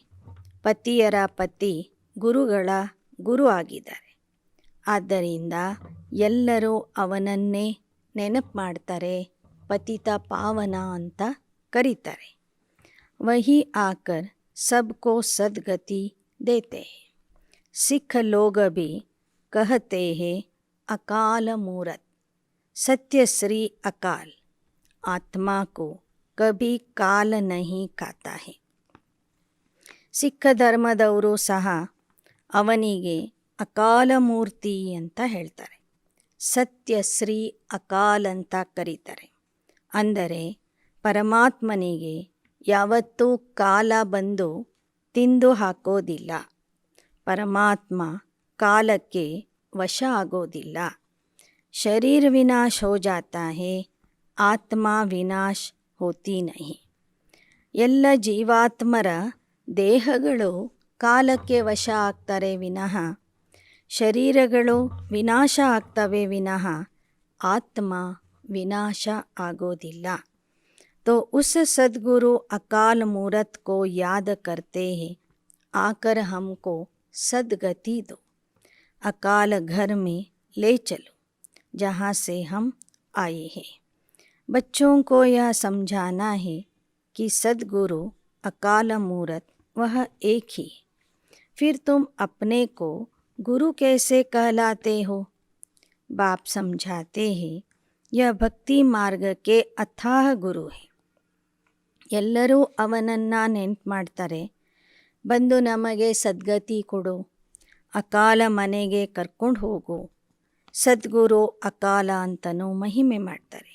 ಪತಿಯರ ಪತಿ, ಗುರುಗಳ ಗುರು ಆಗಿದ್ದಾರೆ. ಆದ್ದರಿಂದ ಎಲ್ಲರೂ ಅವನನ್ನೇ ನೆನಪು ಮಾಡ್ತಾರೆ, ಪತಿತ ಪಾವನ ಅಂತ ಕರೀತಾರೆ. ವಹಿ ಆಕರ್ ಸಬ್ಕೋ ಸದ್ಗತಿ ದೇತೆ ಹೈ. ಸಿಖ್ ಲೋಗ ಭಿ ಕಹತೆ ಹೈ ಅಕಾಲ ಮೂರತ್, ಸತ್ಯ ಶ್ರೀ ಅಕಾಲ್ ಆತ್ಮಾ ಕೋ ಕಭಿ ಕಾಲ ನಹಿ ಖಾತಾ ಹೈ. ಸಿಖ್ ಧರ್ಮದವರು ಸಹ ಅವನಿಗೆ ಅಕಾಲ ಮೂರ್ತಿ ಅಂತ ಹೇಳ್ತಾರೆ, ಸತ್ಯ ಶ್ರೀ ಅಕಾಲ್ ಅಂತ ಕರೀತಾರೆ. ಅಂದರೆ ಪರಮಾತ್ಮನಿಗೆ ಯಾವತ್ತೂ ಕಾಲ ಬಂದು ತಿಂದು ಹಾಕೋದಿಲ್ಲ. ಪರಮಾತ್ಮ ಕಾಲಕ್ಕೆ ವಶ ಆಗೋದಿಲ್ಲ. ಶರೀರ ವಿನಾಶ ಹೋ ಜಾತಾ ಹೈ, ಆತ್ಮ ವಿನಾಶ ಹೋತಿ ನಹಿ. ಎಲ್ಲ ಜೀವಾತ್ಮರ ದೇಹಗಳು ಕಾಲಕ್ಕೆ ವಶ ಆಗ್ತಾರೆ ವಿನಃ, ಶರೀರಗಳು ವಿನಾಶ ಆಗ್ತವೆ ವಿನಃ ಆತ್ಮ ವಿನಾಶ ಆಗೋದಿಲ್ಲ. तो उस सद्गुरु अकाल मूरत को याद करते हैं, आकर हमको सद्गति दो. अकाल घर में ले चलो जहाँ से हम आए हैं. बच्चों को यह समझाना है कि सद्गुरु अकाल मूरत वह एक ही. फिर तुम अपने को गुरु कैसे कहलाते हो? बाप समझाते हैं, यह भक्ति मार्ग के अथाह गुरु है. ಎಲ್ಲರೂ ಅವನನ್ನು ನೆನ್ಪು ಮಾಡ್ತಾರೆ, ಬಂದು ನಮಗೆ ಸದ್ಗತಿ ಕೊಡು, ಅಕಾಲ ಮನೆಗೆ ಕರ್ಕೊಂಡು ಹೋಗು, ಸದ್ಗುರು ಅಕಾಲ ಅಂತಲೂ ಮಹಿಮೆ ಮಾಡ್ತಾರೆ.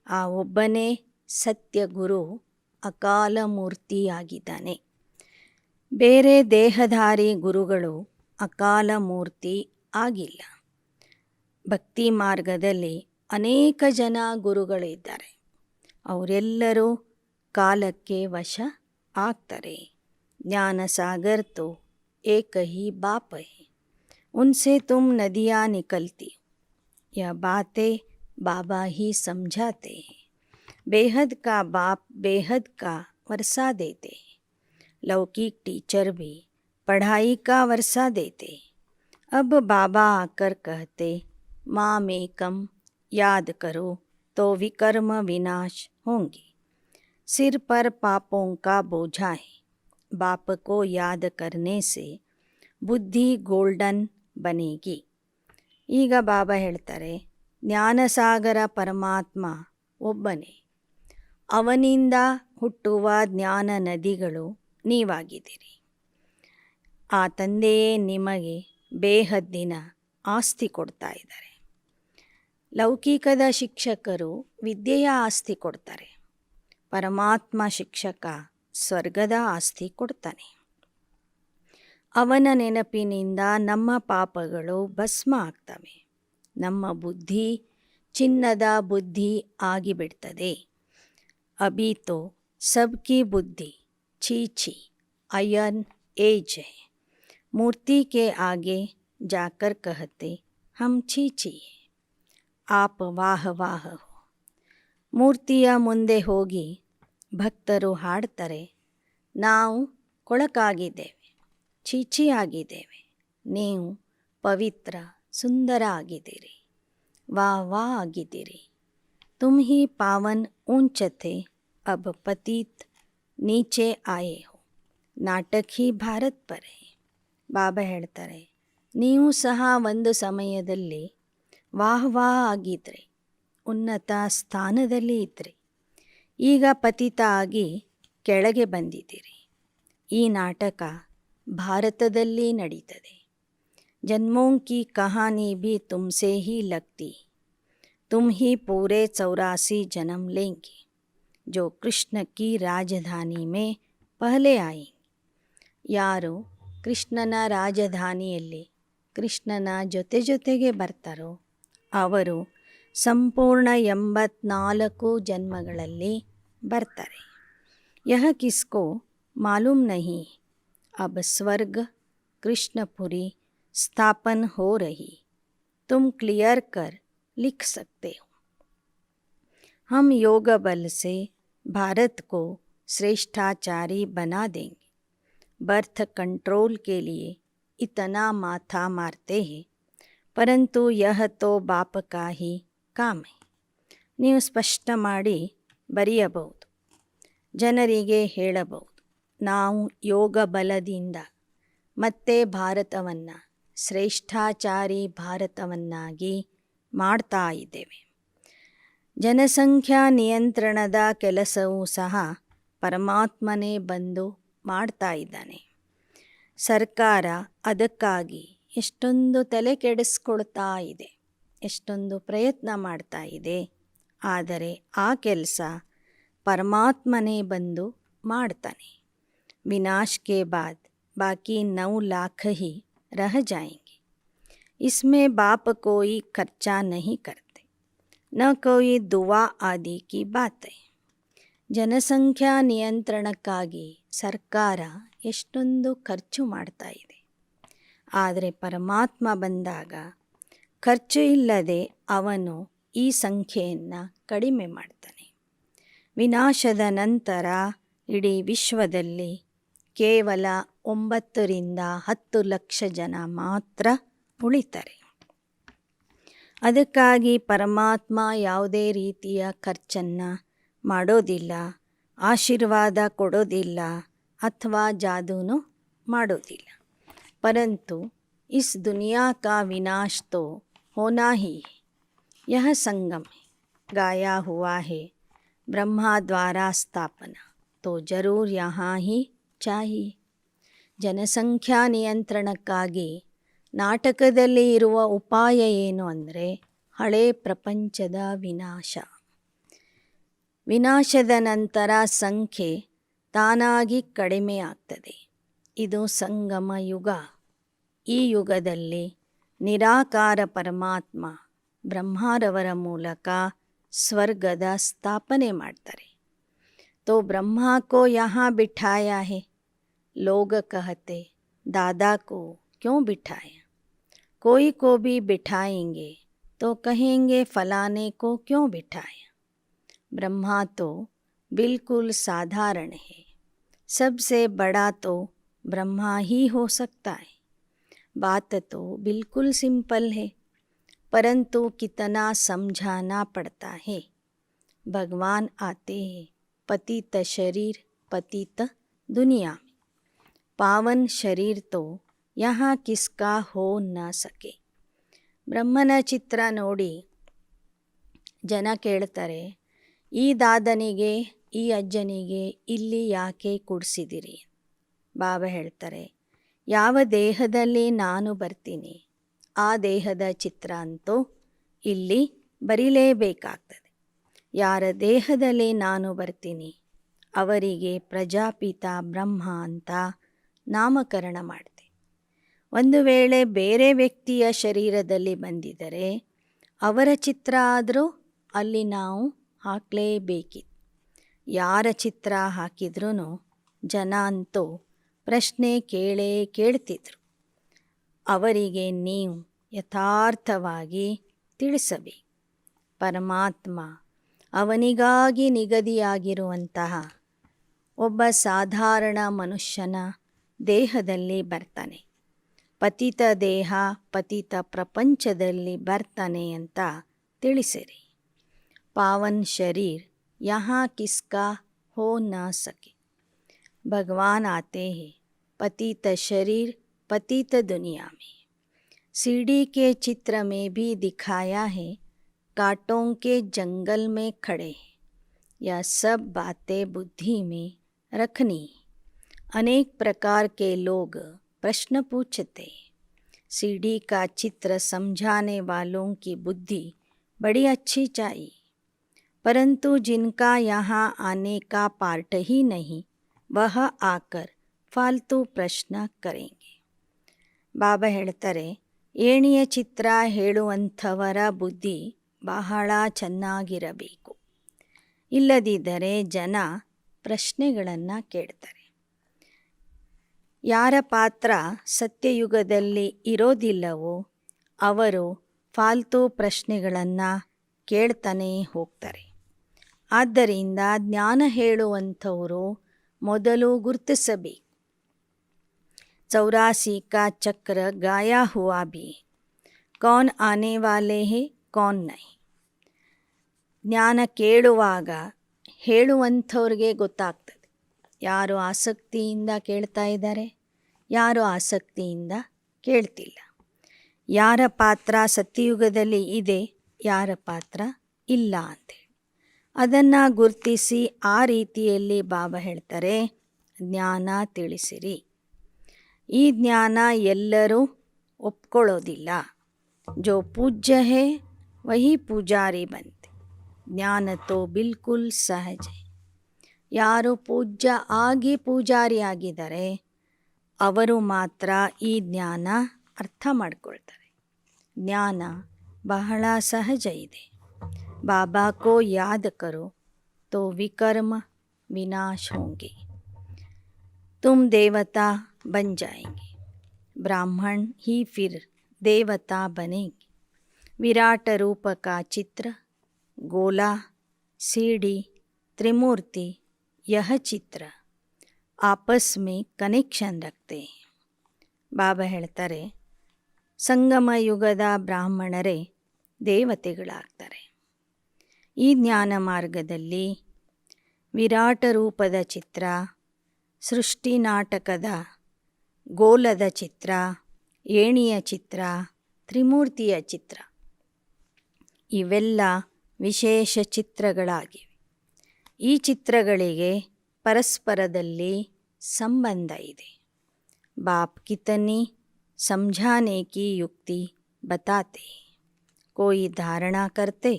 ಆ ಒಬ್ಬನೇ ಸತ್ಯ ಗುರು ಅಕಾಲ ಮೂರ್ತಿಯಾಗಿದ್ದಾನೆ. ಬೇರೆ ದೇಹಧಾರಿ ಗುರುಗಳು ಅಕಾಲ ಮೂರ್ತಿ ಆಗಿಲ್ಲ. ಭಕ್ತಿ ಮಾರ್ಗದಲ್ಲಿ ಅನೇಕ ಜನ ಗುರುಗಳಿದ್ದಾರೆ. ಅವರೆಲ್ಲರೂ ಕಾಲಕ್ಕೆ ವಶ ಆಗ್ತಾರೆ. ಜ್ಞಾನ ಸಾಗರ್ ತೋ ಏಕ ಹಿ ಬಾಪ್ ಹೈ, उनसे तुम नदियाँ निकलती, यह बातें बाबा ही समझाते हैं. बेहद का बाप बेहद का वर्षा देते हैं. लौकिक टीचर भी पढ़ाई का वर्षा देते. अब बाबा आकर कहते माम एकम याद करो तो विकर्म विनाश होंगे. सिर पर पापों का बोझा है. बाप को याद करने से ಬುದ್ಧಿ ಗೋಲ್ಡನ್ ಬನೇಗಿ. ಈಗ ಬಾಬಾ ಹೇಳ್ತಾರೆ, ಜ್ಞಾನಸಾಗರ ಪರಮಾತ್ಮ ಒಬ್ಬನೇ. ಅವನಿಂದ ಹುಟ್ಟುವ ಜ್ಞಾನ ನದಿಗಳು ನೀವಾಗಿದ್ದೀರಿ. ಆ ತಂದೆಯೇ ನಿಮಗೆ ಬೇಹದ್ದಿನ ಆಸ್ತಿ ಕೊಡ್ತಾ ಇದ್ದಾರೆ. ಲೌಕಿಕದ ಶಿಕ್ಷಕರು ವಿದ್ಯೆಯ ಆಸ್ತಿ ಕೊಡ್ತಾರೆ. ಪರಮಾತ್ಮ ಶಿಕ್ಷಕ ಸ್ವರ್ಗದ ಆಸ್ತಿ ಕೊಡ್ತಾನೆ. ಅವನ ನೆನಪಿನಿಂದ ನಮ್ಮ ಪಾಪಗಳು ಭಸ್ಮ ಆಗ್ತವೆ. ನಮ್ಮ ಬುದ್ಧಿ ಚಿನ್ನದ ಬುದ್ಧಿ ಆಗಿಬಿಡ್ತದೆ. ಅಭಿ ತೋ ಸಬ್ಕಿ ಬುದ್ಧಿ ಛೀ ಛೀ ಅಯನ್ ಏಜ್ ಹೈ. ಮೂರ್ತಿ ಕೆ ಆಗೆ ಜಾಕರ್ ಕಹತೆ ಹಮ್ ಛೀ ಛೀ ಆಪ್ ವಾಹ ವಾಹ ಹೋ. ಮೂರ್ತಿಯ ಮುಂದೆ ಹೋಗಿ ಭಕ್ತರು ಹಾಡ್ತಾರೆ, ನಾವು ಕೊಳಕಾಗಿದ್ದೇವೆ, ಚೀಚಿ ಆಗಿದ್ದೇವೆ, ನೀವು ಪವಿತ್ರ ಸುಂದರ ಆಗಿದ್ದೀರಿ, ವಾ ವಾ ಆಗಿದ್ದೀರಿ. ತುಮ್ ಹಿ ಪಾವನ್ ಊಂಚ ಥೆ ಅಬ್ ಪತೀತ್ ನೀಚೆ ಆಯೆ ಹೋ. ನಾಟಕ ಹಿ ಭಾರತ್ ಪರ್ ಹೈ. ಬಾಬಾ ಹೇಳ್ತಾರೆ, ನೀವು ಸಹ ಒಂದು ಸಮಯದಲ್ಲಿ ವಾಹ್ ವಾಹ್ ಆಗಿದ್ರಿ, ಉನ್ನತ ಸ್ಥಾನದಲ್ಲಿ ಇದ್ರಿ. ಈಗ ಪತಿತ ಆಗಿ ಕೆಳಗೆ ಬಂದಿದ್ದೀರಿ. ಈ ನಾಟಕ ಭಾರತದಲ್ಲಿ ನಡೀತದೆ. ಜನ್ಮೋं की कहानी भी तुमसे ही लगती. तुम ही पूरे 84 जन्म लेंगे जो कृष्ण की राजधानी में पहले आएंगे. ಯಾರು ಕೃಷ್ಣನ ರಾಜಧಾನಿಯಲ್ಲಿ ಕೃಷ್ಣನ ಜೊತೆಗೆ ಬರ್ತಾರೋ ಅವರು ಸಂಪೂರ್ಣ 84 ಜನ್ಮಗಳಲ್ಲಿ ಬರ್ತಾರೆ. ಯಹ ಕಿಸ್ಕೋ ಮಾಲೂಮ್ ನಹಿ. अब स्वर्ग कृष्णपुरी स्थापन हो रही. तुम क्लियर कर लिख सकते हो. हम योग बल से भारत को श्रेष्ठाचारी बना देंगे. बर्थ कंट्रोल के लिए इतना माथा मारते हैं, परंतु यह तो बाप का ही काम है. ನೀವು ಸ್ಪಷ್ಟ ಮಾಡಿ ಬರೆಯಬಹುದು, ಜನರಿಗೆ ಹೇಳಬಹುದು, ನಾವು ಯೋಗ ಬಲದಿಂದ ಮತ್ತೆ ಭಾರತವನ್ನು ಶ್ರೇಷ್ಠಾಚಾರಿ ಭಾರತವನ್ನಾಗಿ ಮಾಡ್ತಾ ಇದ್ದೇವೆ. ಜನಸಂಖ್ಯಾ ನಿಯಂತ್ರಣದ ಕೆಲಸವೂ ಸಹ ಪರಮಾತ್ಮನೇ ಬಂದು ಮಾಡ್ತಾ ಇದ್ದಾನೆ. ಸರ್ಕಾರ ಅದಕ್ಕಾಗಿ ಎಷ್ಟೊಂದು ತಲೆ ಕೆಡಿಸ್ಕೊಳ್ತಾ ಇದೆ, ಎಷ್ಟೊಂದು ಪ್ರಯತ್ನ ಮಾಡ್ತಾ ಇದೆ. ಆದರೆ ಆ ಕೆಲಸ ಪರಮಾತ್ಮನೇ ಬಂದು ಮಾಡ್ತಾನೆ. विनाश के बाद बाकी 9 लाख ही रह जाएंगे. इसमें बाप कोई खर्चा नहीं करते, न कोई दुआ आदि की बात है. ಜನಸಂಖ್ಯಾ ನಿಯಂತ್ರಣಕ್ಕಾಗಿ ಸರ್ಕಾರ ಎಷ್ಟೊಂದು ಖರ್ಚು ಮಾಡ್ತಾ ಇದೆ. ಆದರೆ ಪರಮಾತ್ಮ ಬಂದಾಗ ಖರ್ಚು ಇಲ್ಲದೆ ಅವನು ಈ ಸಂಖ್ಯೆಯನ್ನು ಕಡಿಮೆ ಮಾಡ್ತಾನೆ. ವಿನಾಶದ ನಂತರ ಇಡೀ ವಿಶ್ವದಲ್ಲಿ ಕೇವಲ 9 ರಿಂದ 10 ಲಕ್ಷ ಜನ ಮಾತ್ರ ಉಳಿತಾರೆ. ಅದಕ್ಕಾಗಿ ಪರಮಾತ್ಮ ಯಾವುದೇ ರೀತಿಯ ಖರ್ಚನ್ನು ಮಾಡೋದಿಲ್ಲ, ಆಶೀರ್ವಾದ ಕೊಡೋದಿಲ್ಲ ಅಥವಾ ಜಾದೂನು ಮಾಡೋದಿಲ್ಲ. ಪರಂತು इस दुनिया का विनाश तो होना ही है. यह संगम है, गाया हुआ है ब्रह्मा द्वारा स्थापना, तो जरूर यहाँ ही चाहिए. ಜನಸಂಖ್ಯಾ ನಿಯಂತ್ರಣಕ್ಕಾಗಿ ನಾಟಕದಲ್ಲಿ ಇರುವ ಉಪಾಯ ಏನು ಅಂದರೆ ಹಳೆ ಪ್ರಪಂಚದ ವಿನಾಶ. ವಿನಾಶದ ನಂತರ ಸಂಖ್ಯೆ ತಾನಾಗಿ ಕಡಿಮೆ ಆಗ್ತದೆ. ಇದು ಸಂಗಮ ಯುಗ. ಈ ಯುಗದಲ್ಲಿ ನಿರಾಕಾರ ಪರಮಾತ್ಮ ಬ್ರಹ್ಮರವರ ಮೂಲಕ ಸ್ವರ್ಗದ ಸ್ಥಾಪನೆ ಮಾಡ್ತಾರೆ. तो ब्रह्मा को यहाँ बिठाया है. लोग कहते दादा को क्यों बिठाया. कोई को भी बिठाएंगे तो कहेंगे फलाने को क्यों बिठाया. ब्रह्मा तो बिल्कुल साधारण है. सबसे बड़ा तो ब्रह्मा ही हो सकता है. बात तो बिल्कुल सिंपल है, परंतु कितना समझाना पड़ता है. भगवान आते हैं पतित शरीर पतित दुनिया में. पावन शरीर तो यहाँ किसका हो न सके. ಬ್ರಹ್ಮನ ಚಿತ್ರ ನೋಡಿ ಜನ ಕೇಳ್ತಾರೆ, ಈ ದಾದನಿಗೆ ಈ ಅಜ್ಜನಿಗೆ ಇಲ್ಲಿ ಯಾಕೆ ಕೂಡಿಸಿದಿರಿ. ಬಾಬಾ ಹೇಳ್ತಾರೆ, ಯಾವ ದೇಹದಲ್ಲಿ ನಾನು ಬರ್ತೀನಿ ಆ ದೇಹದ ಚಿತ್ರ ಅಂತೂ ಇಲ್ಲಿ ಬರೀಲೇಬೇಕಾಗ್ತದೆ. ಯಾರ ದೇಹದಲ್ಲಿ ನಾನು ಬರ್ತೀನಿ ಅವರಿಗೆ ಪ್ರಜಾಪಿತ ಬ್ರಹ್ಮ ಅಂತ ನಾಮಕರಣ ಮಾಡ್ತೀನಿ. ಒಂದು ವೇಳೆ ಬೇರೆ ವ್ಯಕ್ತಿಯ ಶರೀರದಲ್ಲಿ ಬಂದಿದ್ದರೆ ಅವರ ಚಿತ್ರ ಆದರೂ ಅಲ್ಲಿ ನಾವು ಹಾಕಲೇಬೇಕಿತ್ತು. ಯಾರ ಚಿತ್ರ ಹಾಕಿದ್ರೂ ಜನ ಅಂತೂ ಪ್ರಶ್ನೆ ಕೇಳ್ತಿದ್ರು. ಅವರಿಗೆ ನೀವು ಯಥಾರ್ಥವಾಗಿ ತಿಳಿಸಬೇಕು. ಪರಮಾತ್ಮ ಅವನಿಗಾಗಿ ನಿಗದಿಯಾಗಿರುವಂತಹ ಒಬ್ಬ ಸಾಧಾರಣ ಮನುಷ್ಯನ ದೇಹದಲ್ಲಿ ಬರ್ತಾನೆ. ಪತಿತ ದೇಹ ಪತಿತ ಪ್ರಪಂಚದಲ್ಲಿ ಬರ್ತಾನೆ ಅಂತ ತಿಳಿಸಿರಿ. ಪಾವನ್ ಶರೀರ್ यहाँ किसका हो न सके. भगवान आते हैं पतित शरीर पतित दुनिया में. सीढ़ी के चित्र में भी दिखाया है कांटों के जंगल में खड़े हैं. यह सब बातें बुद्धि में रखनी. अनेक प्रकार के लोग प्रश्न पूछते हैं. सीढ़ी का चित्र समझाने वालों की बुद्धि बड़ी अच्छी चाहिए, परंतु जिनका यहाँ आने का पार्ट ही नहीं वह आकर फालतू प्रश्न करेंगे. ಬಾಬಾ ಹೇಳ್ತಾರೆ, ಏಣಿಯ ಚಿತ್ರ ಹೇಳುವಂಥವರ ಬುದ್ಧಿ ಬಹಳ ಚೆನ್ನಾಗಿರಬೇಕು. ಇಲ್ಲದಿದ್ದರೆ ಜನ ಪ್ರಶ್ನೆಗಳನ್ನು ಕೇಳ್ತಾರೆ. ಯಾರ ಪಾತ್ರ ಸತ್ಯಯುಗದಲ್ಲಿ ಇರೋದಿಲ್ಲವೋ ಅವರು ಫಾಲ್ತು ಪ್ರಶ್ನೆಗಳನ್ನು ಕೇಳ್ತಾನೆ ಹೋಗ್ತಾರೆ. ಆದ್ದರಿಂದ ಜ್ಞಾನ ಹೇಳುವಂಥವರು ಮೊದಲು ಗುರುತಿಸಬೇಕು. 84 का चक्र गाया हुआ भी कौन आने वाले हैं कौन नहीं. ಜ್ಞಾನ ಕೇಳುವಾಗ ಹೇಳುವಂಥವ್ರಿಗೆ ಗೊತ್ತಾಗ್ತದೆ ಯಾರು ಆಸಕ್ತಿಯಿಂದ ಕೇಳ್ತಾ ಇದ್ದಾರೆ, ಯಾರು ಆಸಕ್ತಿಯಿಂದ ಕೇಳ್ತಿಲ್ಲ, ಯಾರ ಪಾತ್ರ ಸತ್ಯಯುಗದಲ್ಲಿ ಇದೆ, ಯಾರ ಪಾತ್ರ ಇಲ್ಲ ಅಂತೇಳಿ. ಅದನ್ನು ಗುರುತಿಸಿ ಆ ರೀತಿಯಲ್ಲಿ ಬಾಬಾ ಹೇಳ್ತಾರೆ, ಜ್ಞಾನ ತಿಳಿಸಿರಿ. ಈ ಜ್ಞಾನ ಎಲ್ಲರೂ ಒಪ್ಕೊಳ್ಳೋದಿಲ್ಲ. ಜೋ ಪೂಜ್ಯ ಹೇ ವಹಿ ಪೂಜಾರಿ ಬಂತೆ. ಜ್ಞಾನ ತೋ ಬಿಲ್ಕುಲ್ ಸಹಜ. ಯಾರು ಪೂಜ್ಯ ಆಗಿ ಪೂಜಾರಿ ಆಗಿದ್ದಾರೆ ಅವರು ಮಾತ್ರ ಈ ಜ್ಞಾನ ಅರ್ಥ ಮಾಡ್ಕೊಳ್ತಾರೆ. ಜ್ಞಾನ ಬಹಳ ಸಹಜ ಇದೆ. ಬಾಬಾ ಕೋ ಯಾದ್ ಕರೋ ತೋ ವಿಕರ್ಮ ವಿನಾಶ ಹೋಂಗೆ. तुम देवता बन जाएंगे. ब्राह्मण ही फिर देवता बनेंगे. विराट रूप का चित्र, गोला, सीढ़ी, त्रिमूर्ति, यह चित्र आपस में कनेक्शन रखते हैं. ಬಾಬಾ ಹೇಳ್ತಾರೆ, ಸಂಗಮ ಯುಗದ ಬ್ರಾಹ್ಮಣರೇ ದೇವತೆಗಳಾಗ್ತಾರೆ. ಈ ಜ್ಞಾನ ಮಾರ್ಗದಲ್ಲಿ ವಿರಾಟ ರೂಪದ ಚಿತ್ರ, ಸೃಷ್ಟಿ ನಾಟಕದ ಗೋಲದ ಚಿತ್ರ, ಏಣಿಯ ಚಿತ್ರ, ತ್ರಿಮೂರ್ತಿಯ ಚಿತ್ರ ಇವೆಲ್ಲ ವಿಶೇಷ ಚಿತ್ರಗಳಾಗಿವೆ. ಈ ಚಿತ್ರಗಳಿಗೆ ಪರಸ್ಪರದಲ್ಲಿ ಸಂಬಂಧ ಇದೆ. ಬಾಪ್ ಕಿತನಿ समझाने की युक्ति बताते। कोई धारणा करते,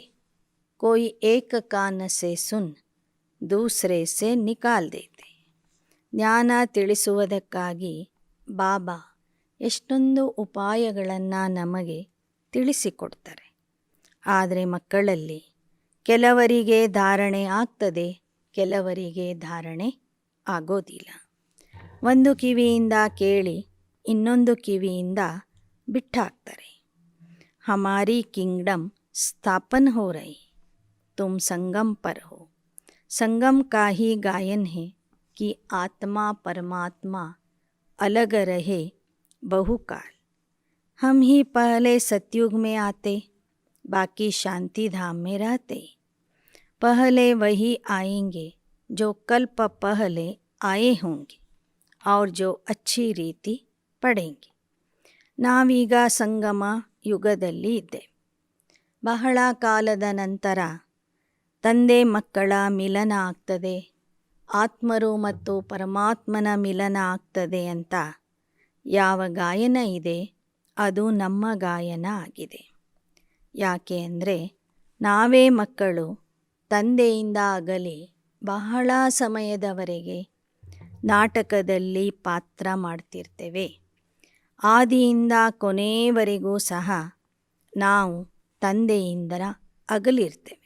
कोई एक कान से सुन दूसरे से निकाल देते. ಜ್ಞಾನ ತಿಳಿಸುವುದಕ್ಕಾಗಿ ಬಾಬಾ ಎಷ್ಟೊಂದು ಉಪಾಯಗಳನ್ನು ನಮಗೆ ತಿಳಿಸಿಕೊಡ್ತಾರೆ. ಆದರೆ ಮಕ್ಕಳಲ್ಲಿ ಕೆಲವರಿಗೆ ಧಾರಣೆ ಆಗ್ತದೆ, ಕೆಲವರಿಗೆ ಧಾರಣೆ ಆಗೋದಿಲ್ಲ. ಒಂದು ಕಿವಿಯಿಂದ ಕೇಳಿ ಇನ್ನೊಂದು ಕಿವಿಯಿಂದ ಬಿಟ್ಟಾಕ್ತಾರೆ. ಹಮಾರಿ ಕಿಂಗ್ಡಮ್ ಸ್ಥಾಪನ್ ಹೋ ರಹಿ, ತುಮ್ ಸಂಗಮ್ ಪರ್ ಹೋ. संगम का ही गायन है कि आत्मा परमात्मा अलग रहे बहुकाल. हम ही पहले सतयुग में आते, बाकी शांति धाम में रहते. पहले वही आएंगे जो कल्प पहले आए होंगे और जो अच्छी ರೀತಿ ಪಡೆಂಗೆ. ನಾವೀಗ ಸಂಗಮ ಯುಗದಲ್ಲಿ ಇದ್ದೇವೆ. ಬಹಳ ಕಾಲದ ನಂತರ ತಂದೆ ಮಕ್ಕಳ ಮಿಲನ ಆಗ್ತದೆ, ಆತ್ಮರು ಮತ್ತು ಪರಮಾತ್ಮನ ಮಿಲನ ಆಗ್ತದೆ ಅಂತ ಯಾವ ಗಾಯನ ಇದೆ ಅದು ನಮ್ಮ ಗಾಯನ ಆಗಿದೆ. ಯಾಕೆ ಅಂದರೆ ನಾವೇ ಮಕ್ಕಳು ತಂದೆಯಿಂದ ಅಗಲಿ ಬಹಳ ಸಮಯದವರೆಗೆ ನಾಟಕದಲ್ಲಿ ಪಾತ್ರ ಮಾಡ್ತಿರ್ತೇವೆ. ಆದಿಯಿಂದ ಕೊನೆಯವರೆಗೂ ಸಹ ನಾವು ತಂದೆಯಿಂದ ಅಗಲಿರ್ತೇವೆ.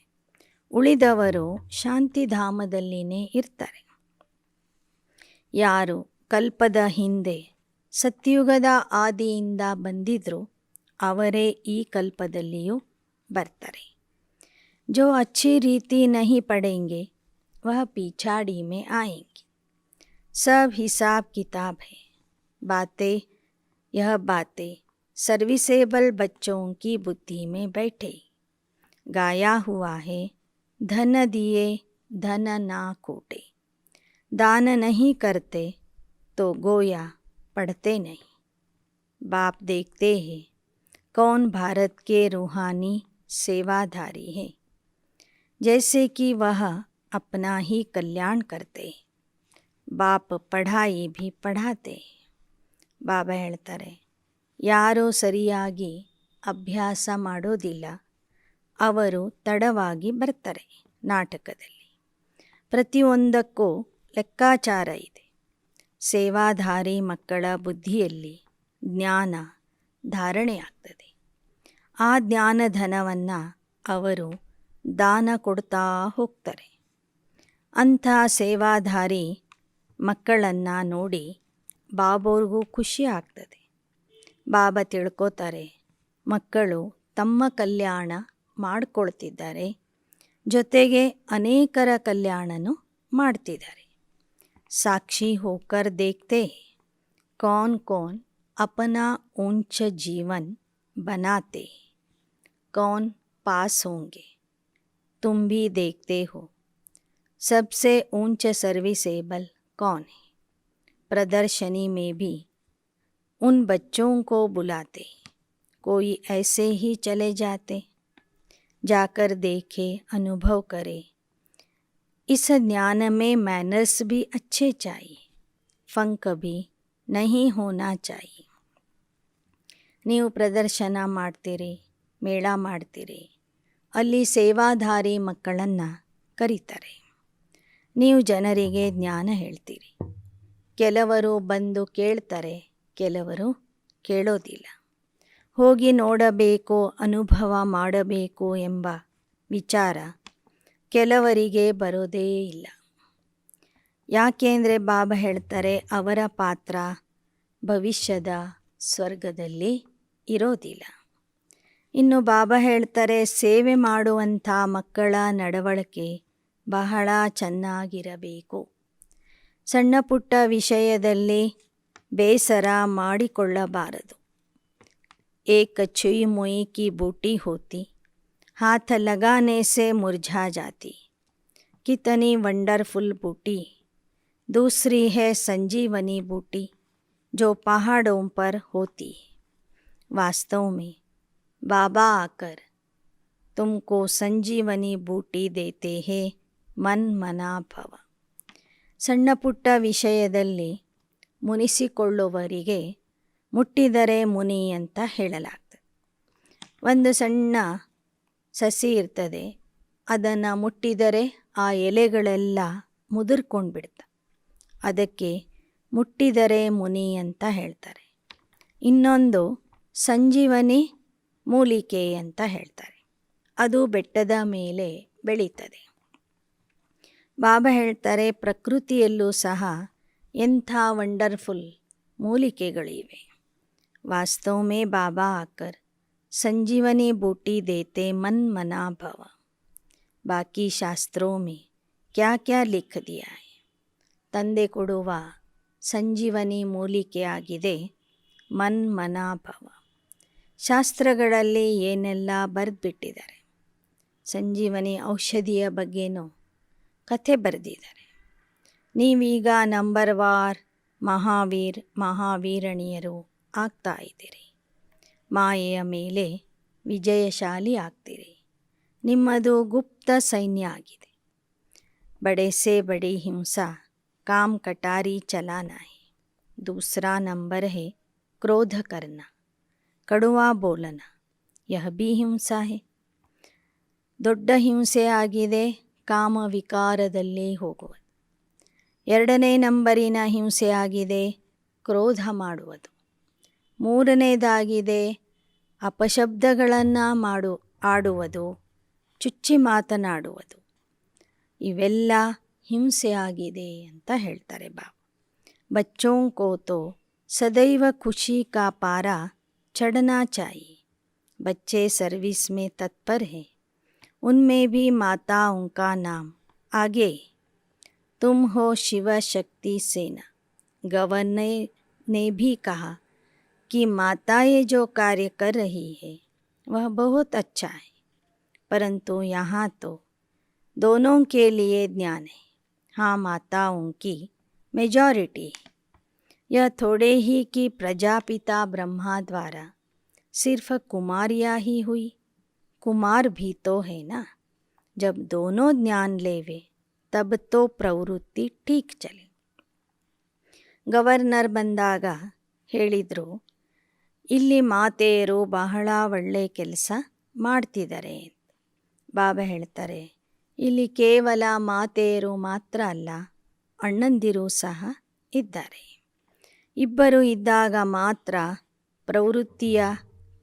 ಉಳಿದವರು ಶಾಂತಿಧಾಮದಲ್ಲಿನೇ ಇರ್ತಾರೆ. ಯಾರು ಕಲ್ಪದ ಹಿಂದೆ ಸತ್ಯುಗದ ಆದಿಯಿಂದ ಬಂದಿದ್ರು ಅವರೇ ಈ ಕಲ್ಪದಲ್ಲಿಯೂ ಬರ್ತಾರೆ. जो अच्छी रीति नहीं पढ़ेंगे वह पिछाड़ी में आएंगे. सब हिसाब किताब है. यह बातें सर्विसेबल बच्चों की बुद्धि में बैठे. गाया हुआ है, धन दिए धन ना कूटे. दान नहीं करते तो गोया पढ़ते नहीं. बाप देखते हैं कौन भारत के रूहानी सेवाधारी है, जैसे कि वह अपना ही कल्याण करते. बाप पढ़ाई भी पढ़ाते. ಬಾಬಾ ಹೇಳ್ತಾರೆ, ಯಾರು ಸರಿಯಾಗಿ ಅಭ್ಯಾಸ ಮಾಡೋದಿಲ್ಲ ಅವರು ತಡವಾಗಿ ಬರ್ತಾರೆ ನಾಟಕದಲ್ಲಿ. ಪ್ರತಿಯೊಂದಕ್ಕೂ ಲೆಕ್ಕಾಚಾರ ಇದೆ. ಸೇವಾಧಾರಿ ಮಕ್ಕಳ ಬುದ್ಧಿಯಲ್ಲಿ ಜ್ಞಾನ ಧಾರಣೆಯಾಗ್ತದೆ. ಆ ಜ್ಞಾನಧನವನ್ನು ಅವರು ದಾನ ಕೊಡ್ತಾ ಹೋಗ್ತಾರೆ. ಅಂಥ ಸೇವಾಧಾರಿ ಮಕ್ಕಳನ್ನು ನೋಡಿ ಬಾಬೋರ್ಗೂ ಖುಷಿ ಆಗ್ತದೆ. ಬಾಬಾ ತಿಳ್ಕೋತಾರೆ ಮಕ್ಕಳು ತಮ್ಮ ಕಲ್ಯಾಣ ಮಾಡಿಕೊಳ್ತಿದ್ದಾರೆ, ಜೊತೆಗೆ ಅನೇಕರ ಕಲ್ಯಾಣನೂ ಮಾಡ್ತಿದ್ದಾರೆ. ಸಾಕ್ಷಿ ಹೋಕರ್ ದೇಖ್ತೆ ಕೌನ್ ಕೌನ್ ಅಪನಾ ऊंच जीवन बनाते, कौन पास होंगे तुम भी देखते हो. सबसे ऊंच सर्विसेबल कौन है. प्रदर्शनी में भी उन बच्चों को बुलाते, कोई ऐसे ही चले जाते. जाकर देखे, अनुभव करे. इस ज्ञान में मैनर्स भी अच्छे चाहिए, फंक भी नहीं होना चाहिए. ನೀವು ಪ್ರದರ್ಶನ ಮಾಡ್ತೀರಿ, ಮೇಳ ಮಾಡ್ತೀರಿ, ಅಲ್ಲಿ ಸೇವಾಧಾರಿ ಮಕ್ಕಳನ್ನು ಕರೀತಾರೆ. ನೀವು ಜನರಿಗೆ ಜ್ಞಾನ ಹೇಳ್ತೀರಿ. ಕೆಲವರು ಬಂದು ಕೇಳ್ತಾರೆ, ಕೆಲವರು ಕೇಳೋದಿಲ್ಲ. ಹೋಗಿ ನೋಡಬೇಕು, ಅನುಭವ ಮಾಡಬೇಕು ಎಂಬ ವಿಚಾರ ಕೆಲವರಿಗೆ ಬರೋದೇ ಇಲ್ಲ. ಯಾಕೆಂದರೆ ಬಾಬಾ ಹೇಳ್ತಾರೆ ಅವರ ಪಾತ್ರ ಭವಿಷ್ಯದ ಸ್ವರ್ಗದಲ್ಲಿ ಇರೋದಿಲ್ಲ. ಇನ್ನು ಬಾಬಾ ಹೇಳ್ತಾರೆ ಸೇವೆ ಮಾಡುವಂಥ ಮಕ್ಕಳ ನಡವಳಿಕೆ ಬಹಳ ಚೆನ್ನಾಗಿರಬೇಕು. ಸಣ್ಣ ಪುಟ್ಟ ವಿಷಯದಲ್ಲಿ ಬೇಸರ ಮಾಡಿಕೊಳ್ಳಬಾರದು. ಏಕ ಚುಯಿ ಮೊಯಿ ಕಿ ಬೂಟಿ ಹೋತಿ, हाथ लगाने से मुरझा जाती. कितनी वंडरफुल बूटी. दूसरी है संजीवनी बूटी जो पहाड़ों पर होती है. वास्तव में बाबा आकर तुमको संजीवनी बूटी देते हैं. मन मना भव. ಸಣ್ಣ ಪುಟ್ಟ ವಿಷಯದಲ್ಲಿ ಮುನಿಸಿಕೊಳ್ಳುವವರಿಗೆ ಮುಟ್ಟಿದರೆ ಮುನಿ ಅಂತ ಹೇಳಲಾಗ್ತದೆ. ಒಂದು ಸಣ್ಣ ಸಸಿ ಇರ್ತದೆ, ಅದನ್ನು ಮುಟ್ಟಿದರೆ ಆ ಎಲೆಗಳೆಲ್ಲ ಮುದುರ್ಕೊಂಡು ಬಿಡ್ತ, ಅದಕ್ಕೆ ಮುಟ್ಟಿದರೆ ಮುನಿ ಅಂತ ಹೇಳ್ತಾರೆ. ಇನ್ನೊಂದು ಸಂಜೀವನಿ ಮೂಲಿಕೆ ಅಂತ ಹೇಳ್ತಾರೆ, ಅದು ಬೆಟ್ಟದ ಮೇಲೆ ಬೆಳೀತದೆ. ಬಾಬಾ ಹೇಳ್ತಾರೆ, ಪ್ರಕೃತಿಯಲ್ಲೂ ಸಹ ಎಂಥ ವಂಡರ್ಫುಲ್ ಮೂಲಿಕೆಗಳಿವೆ. वास्तव में बाबा आकर संजीवनी बूटी देते मन मना भव. बाकी शास्त्रों में क्या क्या लिख दिया है. ತಂದೆ ಕೊಡುವ ಸಂಜೀವನಿ ಮೂಲಿಕೆ ಆಗಿದೆ ಮನ್ ಮನ ಭವ. ಶಾಸ್ತ್ರಗಳಲ್ಲಿ ಏನೆಲ್ಲ ಬರೆದ್ಬಿಟ್ಟಿದ್ದಾರೆ. ಸಂಜೀವನಿ ಔಷಧಿಯ ಬಗ್ಗೆನೂ ಕಥೆ ಬರೆದಿದ್ದಾರೆ. ನೀವೀಗ ನಂಬರ್ ವಾರ್ ಮಹಾವೀರಣಿಯರು ಆಗ್ತಾ ಇದ್ದೀರಿ. ಮಾಯೆಯ ಮೇಲೆ ವಿಜಯಶಾಲಿ ಆಗ್ತೀರಿ. ನಿಮ್ಮದು ಗುಪ್ತ ಸೈನ್ಯ ಆಗಿದೆ. ಬಡೆ ಸೆ ಬಡಿ ಹಿಂಸಾ काम कटारी चलाना है. दूसरा नंबर है क्रोध करना, कड़वा बोलना, यह भी हिंसा है. ದೊಡ್ಡ ಹಿಂಸೆ ಆಗಿದೆ ಕಾಮ ವಿಕಾರದಲ್ಲಿ ಹೋಗುವುದು. ಎರಡನೇ ನಂಬರಿನ ಹಿಂಸೆ ಆಗಿದೆ ಕ್ರೋಧ ಮಾಡುವುದು. ಮೂರನೇದಾಗಿದೆ ಅಪಶಬ್ದಗಳನ್ನು ಆಡುವುದು, ಚುಚ್ಚಿ ಮಾತನಾಡುವುದು. ಇವೆಲ್ಲ ಹಿಂಸೆ ಆಗಿದೆ ಅಂತ ಹೇಳ್ತಾರೆ ಬಾಬಾ. ಬಚ್ಚೋं को तो सदैव खुशी का पारा चढ़ना चाहिए. बच्चे सर्विस में तत्पर हैं, उनमें भी माताओं का नाम आगे. तुम हो शिव शक्ति सेना. गवर्नर ने भी कहा कि माताएं जो कार्य कर रही है वह बहुत अच्छा है, परंतु यहाँ तो दोनों के लिए ज्ञान है. हाँ, माताओं की मेजॉरिटी है. यह थोड़े ही कि प्रजापिता ब्रह्मा द्वारा सिर्फ कुमारियाँ ही हुई, कुमार भी तो है ना. जब दोनों ज्ञान लेवे तब तो प्रवृत्ति ठीक चले. ಗವರ್ನರ್ ಬಂದಾಗ ಹೇಳಿದರು, ಇಲ್ಲಿ ಮಾತೆಯರು ಬಹಳ ಒಳ್ಳೆ ಕೆಲಸ ಮಾಡ್ತಿದ್ದಾರೆ. ಬಾಬಾ ಹೇಳ್ತಾರೆ, ಇಲ್ಲಿ ಕೇವಲ ಮಾತೆಯರು ಮಾತ್ರ ಅಲ್ಲ, ಅಣ್ಣಂದಿರು ಸಹ ಇದ್ದಾರೆ. ಇಬ್ಬರು ಇದ್ದಾಗ ಮಾತ್ರ ಪ್ರವೃತ್ತಿಯ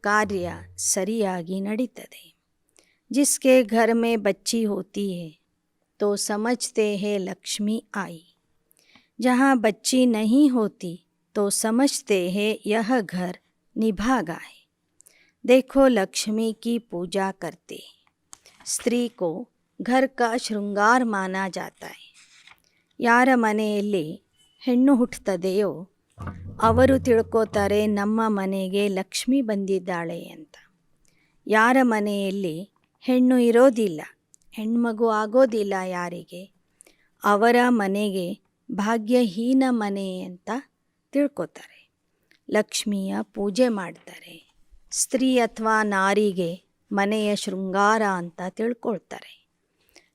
ಕಾರ್ಯ ಸರಿಯಾಗಿ ನಡೀತದೆ. जिसके घर में बच्ची होती है तो समझते हैं लक्ष्मी आई. जहाँ बच्ची नहीं होती तो समझते हैं यह घर निभागा है. देखो लक्ष्मी की पूजा करते. स्त्री को घर का ಶೃಂಗಾರ ಮಾನಾ ಜಾತಾ है. ಯಾರ ಮನೆಯಲ್ಲಿ ಹೆಣ್ಣು ಹುಟ್ಟುತ್ತದೆಯೋ ಅವರು ತಿಳ್ಕೋತಾರೆ ನಮ್ಮ ಮನೆಗೆ ಲಕ್ಷ್ಮಿ ಬಂದಿದ್ದಾಳೆ ಅಂತ. ಯಾರ ಮನೆಯಲ್ಲಿ ಹೆಣ್ಣು ಇರೋದಿಲ್ಲ, ಹೆಣ್ಮಗು ಆಗೋದಿಲ್ಲ ಯಾರಿಗೆ, ಅವರ ಮನೆಗೆ ಭಾಗ್ಯಹೀನ ಮನೆ ಅಂತ ತಿಳ್ಕೊತಾರೆ. ಲಕ್ಷ್ಮಿಯ ಪೂಜೆ ಮಾಡ್ತಾರೆ. ಸ್ತ್ರೀ ಅಥವಾ ನಾರಿಗೆ ಮನೆಯ ಶೃಂಗಾರ ಅಂತ ತಿಳ್ಕೊಳ್ತಾರೆ.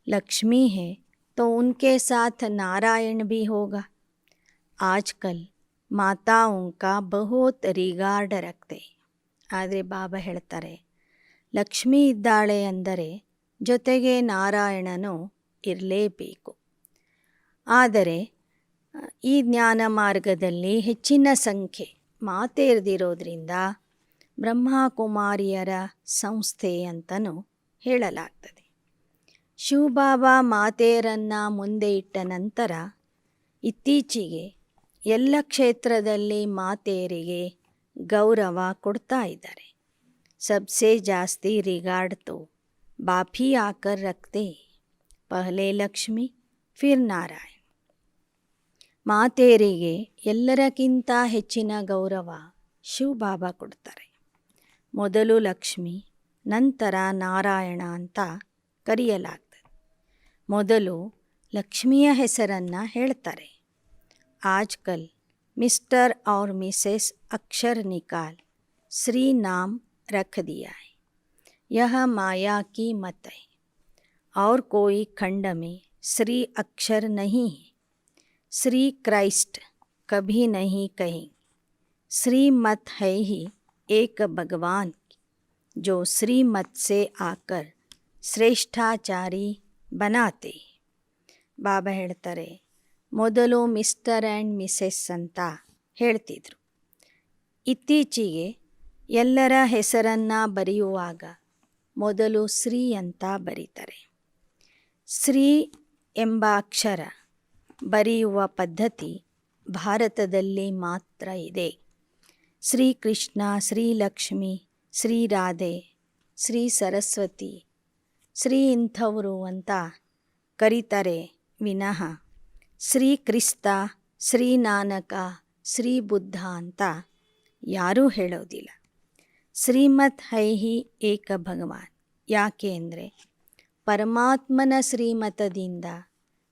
लक्ष्मी है तो उनके साथ नारायण भी होगा. आजकल माताओं का बहुत रिगार्ड रखते. ಆದರೆ ಬಾಬಾ ಹೇಳ್ತಾರೆ, ಲಕ್ಷ್ಮಿ ಇದ್ದಾಳೆ ಅಂದರೆ ಜೊತೆಗೆ ನಾರಾಯಣನು ಇರಲೇಬೇಕು. ಆದರೆ ಈ ಜ್ಞಾನ ಮಾರ್ಗದಲ್ಲಿ ಹೆಚ್ಚಿನ ಸಂಖ್ಯೆ ಮಾತೆಯರದಿರೋದ್ರಿಂದ ಬ್ರಹ್ಮಕುಮಾರಿಯರ ಸಂಸ್ಥೆ ಅಂತಲೂ ಹೇಳಲಾಗ್ತದೆ. ಶಿವಬಾಬಾ ಮಾತೆಯರನ್ನು ಮುಂದೆ ಇಟ್ಟ ನಂತರ ಇತ್ತೀಚೆಗೆ ಎಲ್ಲ ಕ್ಷೇತ್ರದಲ್ಲಿ ಮಾತೆಯರಿಗೆ ಗೌರವ ಕೊಡ್ತಾ ಇದ್ದಾರೆ. सबसे ಜಾಸ್ತಿ ರಿಗಾರ್ಡ್ ತೋ ಬಾಪ್ ಹಿ ಆಕರ್ ರಖ್ತೆ. ಪಹಲೆ ಲಕ್ಷ್ಮಿ ಫಿರ್ ನಾರಾಯಣ್. ಮಾತೆಯರಿಗೆ ಎಲ್ಲರಕ್ಕಿಂತ ಹೆಚ್ಚಿನ ಗೌರವ ಶಿವಬಾಬಾ ಕೊಡ್ತಾರೆ. ಮೊದಲು ಲಕ್ಷ್ಮಿ, ನಂತರ ನಾರಾಯಣ ಅಂತ ಕರೆಯಲಾಗ್ತದೆ. ಮೊದಲು ಲಕ್ಷ್ಮಿಯ ಹೆಸರನ್ನು ಹೇಳ್ತಾರೆ. ಆಜ್ಕಲ್ ಮಿಸ್ಟರ್ और मिसेस अक्षर निकाल श्री नाम रख दिया है. यह माया की मत है और कोई खंड में श्री अक्षर नहीं है. श्री क्राइस्ट कभी नहीं कहेंगे. श्रीमत है ही एक भगवान जो श्रीमत से आकर ಶ್ರೇಷ್ಠಾಚಾರಿ बनाते. ಬಾಬಾ ಹೇಳ್ತಾರೆ, ಮೊದಲು ಮಿಸ್ಟರ್ ಆ್ಯಂಡ್ ಮಿಸೆಸ್ ಅಂತ ಹೇಳ್ತಿದ್ರು. ಇತ್ತೀಚೆಗೆ ಎಲ್ಲರ ಹೆಸರನ್ನು ಬರೆಯುವಾಗ ಮೊದಲು ಶ್ರೀ ಅಂತ ಬರೀತಾರೆ. ಶ್ರೀ ಎಂಬ ಅಕ್ಷರ ಬರೆಯುವ ಪದ್ಧತಿ ಭಾರತದಲ್ಲಿ ಮಾತ್ರ ಇದೆ. ಶ್ರೀಕೃಷ್ಣ, ಶ್ರೀಲಕ್ಷ್ಮಿ, ಶ್ರೀರಾಧೆ, ಶ್ರೀ ಸರಸ್ವತಿ, ಶ್ರೀ ಇಂಥವರು ಅಂತ ಕರೀತಾರೆ ವಿನಃ ಶ್ರೀ ಕ್ರಿಸ್ತ, ಶ್ರೀ ನಾನಕ, ಶ್ರೀ ಬುದ್ಧ ಅಂತ ಯಾರೂ ಹೇಳೋದಿಲ್ಲ. ಶ್ರೀಮತ್ ಹೈ ಹಿ ಏಕ ಭಗವಾನ್. ಯಾಕೆ ಅಂದರೆ ಪರಮಾತ್ಮನ ಶ್ರೀಮತದಿಂದ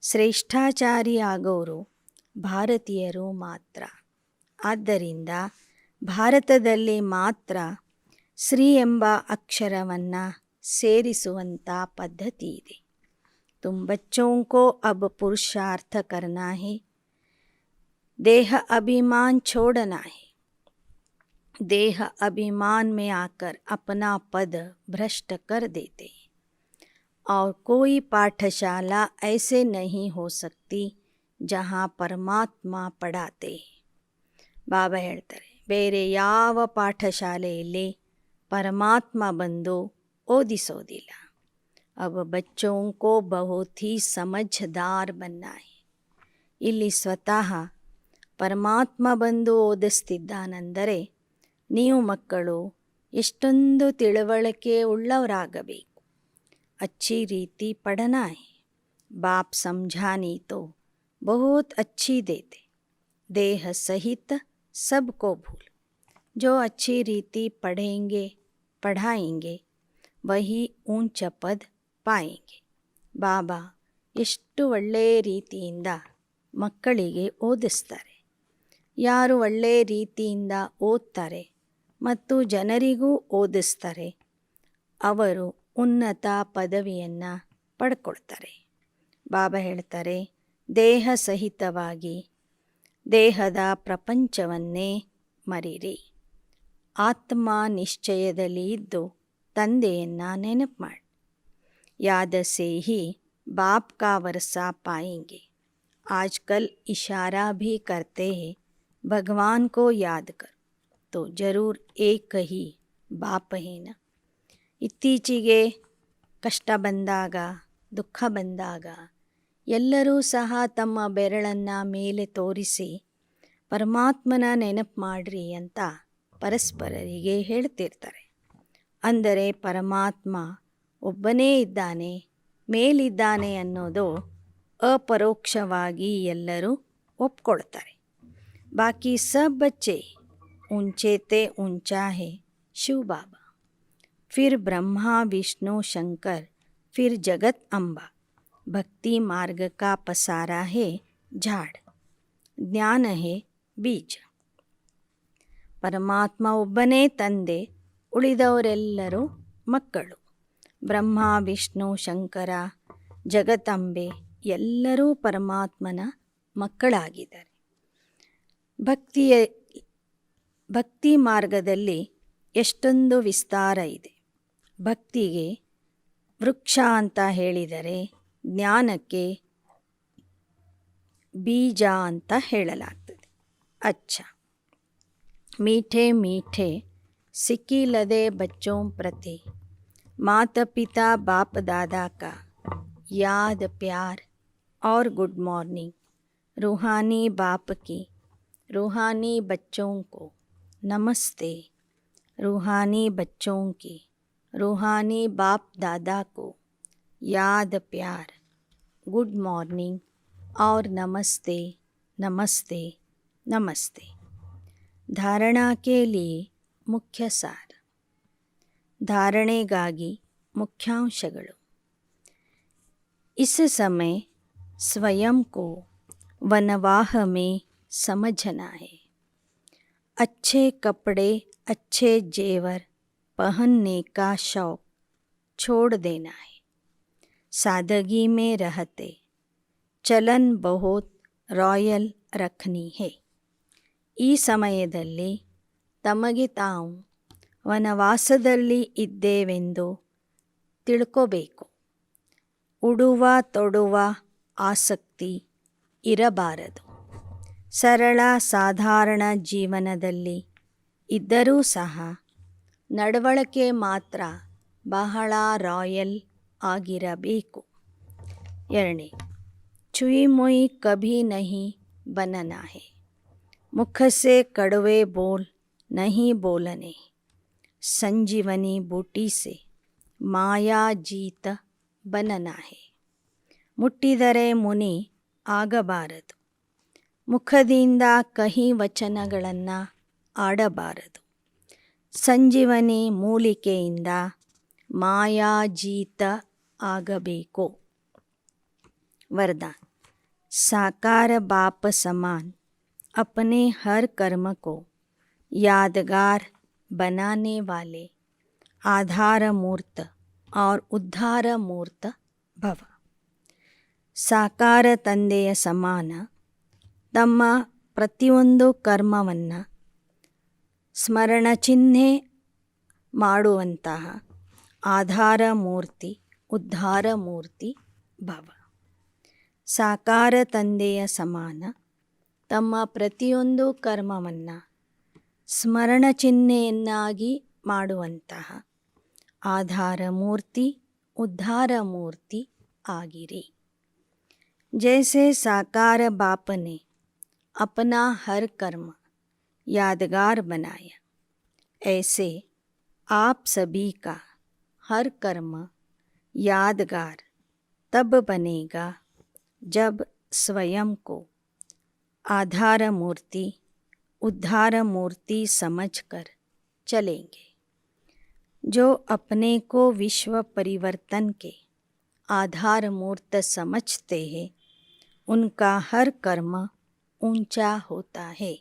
ಶ್ರೇಷ್ಠಾಚಾರಿ ಆಗೋರು ಭಾರತೀಯರು ಮಾತ್ರ. ಆದ್ದರಿಂದ ಭಾರತದಲ್ಲಿ ಮಾತ್ರ ಶ್ರೀ ಎಂಬ ಅಕ್ಷರವನ್ನು ಸೇರಿಸುವಂಥ ಪದ್ಧತಿ ಇದೆ. तुम बच्चों को अब पुरुषार्थ करना है, देह अभिमान छोड़ना है. देह अभिमान में आकर अपना पद भ्रष्ट कर देते हैं. और कोई पाठशाला ऐसे नहीं हो सकती जहाँ ಪರಮಾತ್ಮ ಪಡಾತೆ. ಬಾಬಾ ಹೇಳ್ತಾರೆ, ಬೇರೆ ಯಾವ ಪಾಠಶಾಲೆಯಲ್ಲಿ ಪರಮಾತ್ಮ ಬಂದು ಓದಿಸೋದಿಲ್ಲ. अब बच्चों को बहुत ही समझदार बनना है. ಇಲ್ಲಿ ಸ್ವತಃ ಪರಮಾತ್ಮ ಬಂದು ಓದಿಸ್ತಿದ್ದಾನೆಂದರೆ ನೀವು ಮಕ್ಕಳು ಎಷ್ಟೊಂದು ತಿಳುವಳಿಕೆ ಉಳ್ಳವರಾಗಬೇಕು. अच्छी रीति पढ़ना है. बाप समझानी तो बहुत अच्छी देते. देह सहित सबको भूल. जो अच्छी रीति पढ़ेंगे पढ़ाएंगे वही ऊंच पद ಪಾಯೆಂಗೆ. ಬಾಬಾ ಎಷ್ಟು ಒಳ್ಳೆಯ ರೀತಿಯಿಂದ ಮಕ್ಕಳಿಗೆ ಓದಿಸ್ತಾರೆ. ಯಾರು ಒಳ್ಳೆಯ ರೀತಿಯಿಂದ ಓದ್ತಾರೆ ಮತ್ತು ಜನರಿಗೂ ಓದಿಸ್ತಾರೆ ಅವರು ಉನ್ನತ ಪದವಿಯನ್ನು ಪಡ್ಕೊಳ್ತಾರೆ. ಬಾಬಾ ಹೇಳ್ತಾರೆ, ದೇಹ ಸಹಿತವಾಗಿ ದೇಹದ ಪ್ರಪಂಚವನ್ನೇ ಮರೀರಿ. ಆತ್ಮ ನಿಶ್ಚಯದಲ್ಲಿ ಇದ್ದು ತಂದೆಯನ್ನು ನೆನಪು ಮಾಡಿ. याद से ही बाप का वर्षा पाएंगे. आजकल इशारा भी करते हैं भगवान को याद कर, तो ज़रूर एक ही बाप है ना. ಇತ್ತೀಚೆಗೆ ಕಷ್ಟ ಬಂದಾಗ, ದುಃಖ ಬಂದಾಗ ಎಲ್ಲರೂ ಸಹ ತಮ್ಮ ಬೆರಳನ್ನು ಮೇಲೆ ತೋರಿಸಿ ಪರಮಾತ್ಮನ ನೆನಪು ಮಾಡ್ರಿ ಅಂತ ಪರಸ್ಪರರಿಗೆ ಹೇಳ್ತಿರ್ತಾರೆ. ಅಂದರೆ ಪರಮಾತ್ಮ ಒಬ್ಬನೇ ಇದ್ದಾನೆ, ಮೇಲಿದ್ದಾನೆ ಅನ್ನೋದು ಅಪರೋಕ್ಷವಾಗಿ ಎಲ್ಲರೂ ಒಪ್ಕೊಳ್ತಾರೆ. ಬಾಕಿ ಸಬ್ ಬಚ್ಚೆ ऊंचे ऊंचा है शिव बाबा, फिर ब्रह्मा विष्णु शंकर, फिर जगत अम्बा. भक्ति मार्ग का पसारा है झाड़, ज्ञान है बीज. ಪರಮಾತ್ಮ ಒಬ್ಬನೇ ತಂದೆ, ಉಳಿದವರೆಲ್ಲರೂ ಮಕ್ಕಳು. ಬ್ರಹ್ಮ, ವಿಷ್ಣು, ಶಂಕರ, ಜಗದಂಬೆ ಎಲ್ಲರೂ ಪರಮಾತ್ಮನ ಮಕ್ಕಳಾಗಿದ್ದಾರೆ. ಭಕ್ತಿ ಮಾರ್ಗದಲ್ಲಿ ಎಷ್ಟೊಂದು ವಿಸ್ತಾರ ಇದೆ. ಭಕ್ತಿಗೆ ವೃಕ್ಷ ಅಂತ ಹೇಳಿದರೆ ಜ್ಞಾನಕ್ಕೆ ಬೀಜ ಅಂತ ಹೇಳಲಾಗ್ತದೆ. ಅಚ್ಚ मीठे मीठे सिकीलदे बच्चों प्रति माता पिता बाप दादा का याद प्यार और गुड मॉर्निंग. रूहानी बाप की रूहानी बच्चों को नमस्ते. रूहानी बच्चों की रूहानी बाप दादा को याद प्यार, गुड मॉर्निंग और नमस्ते नमस्ते नमस्ते. धारणा के लिए मुख्य सार. धारणೆಗಾಗಿ मुख्यांशಗಳು. इस समय स्वयं को वनवाह में समझना है. अच्छे कपड़े, अच्छे जेवर पहनने का शौक छोड़ देना है. सादगी में रहते चलन बहुत रॉयल रखनी है. ಈ ಸಮಯದಲ್ಲಿ ತಮಗೆ ತಾವು ವನವಾಸದಲ್ಲಿ ಇದ್ದೇವೆಂದು ತಿಳ್ಕೋಬೇಕು. ಉಡುವ ತೊಡುವ ಆಸಕ್ತಿ ಇರಬಾರದು. ಸರಳ ಸಾಧಾರಣ ಜೀವನದಲ್ಲಿ ಇದ್ದರೂ ಸಹ ನಡವಳಿಕೆ ಮಾತ್ರ ಬಹಳ ರಾಯಲ್ ಆಗಿರಬೇಕು. 2. ಚುಯಿ ಮುಯಿ ಕಭಿ ನಹಿ ಬನನಾ ಹೈ. ಮುಖ ಸೆ ಕಡವೆ ಬೋಲ್ ನಹಿ ಬೋಲನೆ. ಸಂಜೀವನಿ ಬೂಟಿ ಸೆ ಮಾಯಾ ಜೀತ ಬನನಾ ಹೈ. ಮುಟ್ಟಿದರೆ ಮುನಿ ಆಗಬಾರದು. ಮುಖದಿಂದ ಕಹಿ ವಚನಗಳನ್ನು ಆಡಬಾರದು. ಸಂಜೀವನಿ ಮೂಲಿಕೆಯಿಂದ ಮಾಯಾಜೀತ ಆಗಬೇಕು. वरदान. साकार बाप समान अपने हर कर्म को यादगार बनाने वाले आधार मूर्त और उद्धार मूर्त भव. ಸಾಕಾರ ತಂದೆಯ ಸಮಾನ ತಮ್ಮ ಪ್ರತಿಯೊಂದು ಕರ್ಮವನ್ನು ಸ್ಮರಣ ಚಿಹ್ನೆ ಮಾಡುವಂತಹ ಆಧಾರ ಮೂರ್ತಿ ಉದ್ಧಾರ ಮೂರ್ತಿ ಭವ. ಸಾಕಾರ ತಂದೆಯ ಸಮಾನ ತಮ್ಮ ಪ್ರತಿಯೊಂದು ಕರ್ಮವನ್ನು ಸ್ಮರಣ ಚಿಹ್ನೆಯನ್ನಾಗಿ ಮಾಡುವಂತಹ ಆಧಾರ ಮೂರ್ತಿ ಉದ್ಧಾರ ಮೂರ್ತಿ ಆಗಿರಿ. जैसे साकार बाप ने अपना हर कर्म यादगार बनाया, ऐसे आप सभी का हर कर्म यादगार तब बनेगा जब स्वयं को आधार मूर्ति उद्धार मूर्ति समझकर चलेंगे. जो अपने को विश्व परिवर्तन के आधार मूर्त समझते हैं, उनका हर कर्म ऊंचा होता है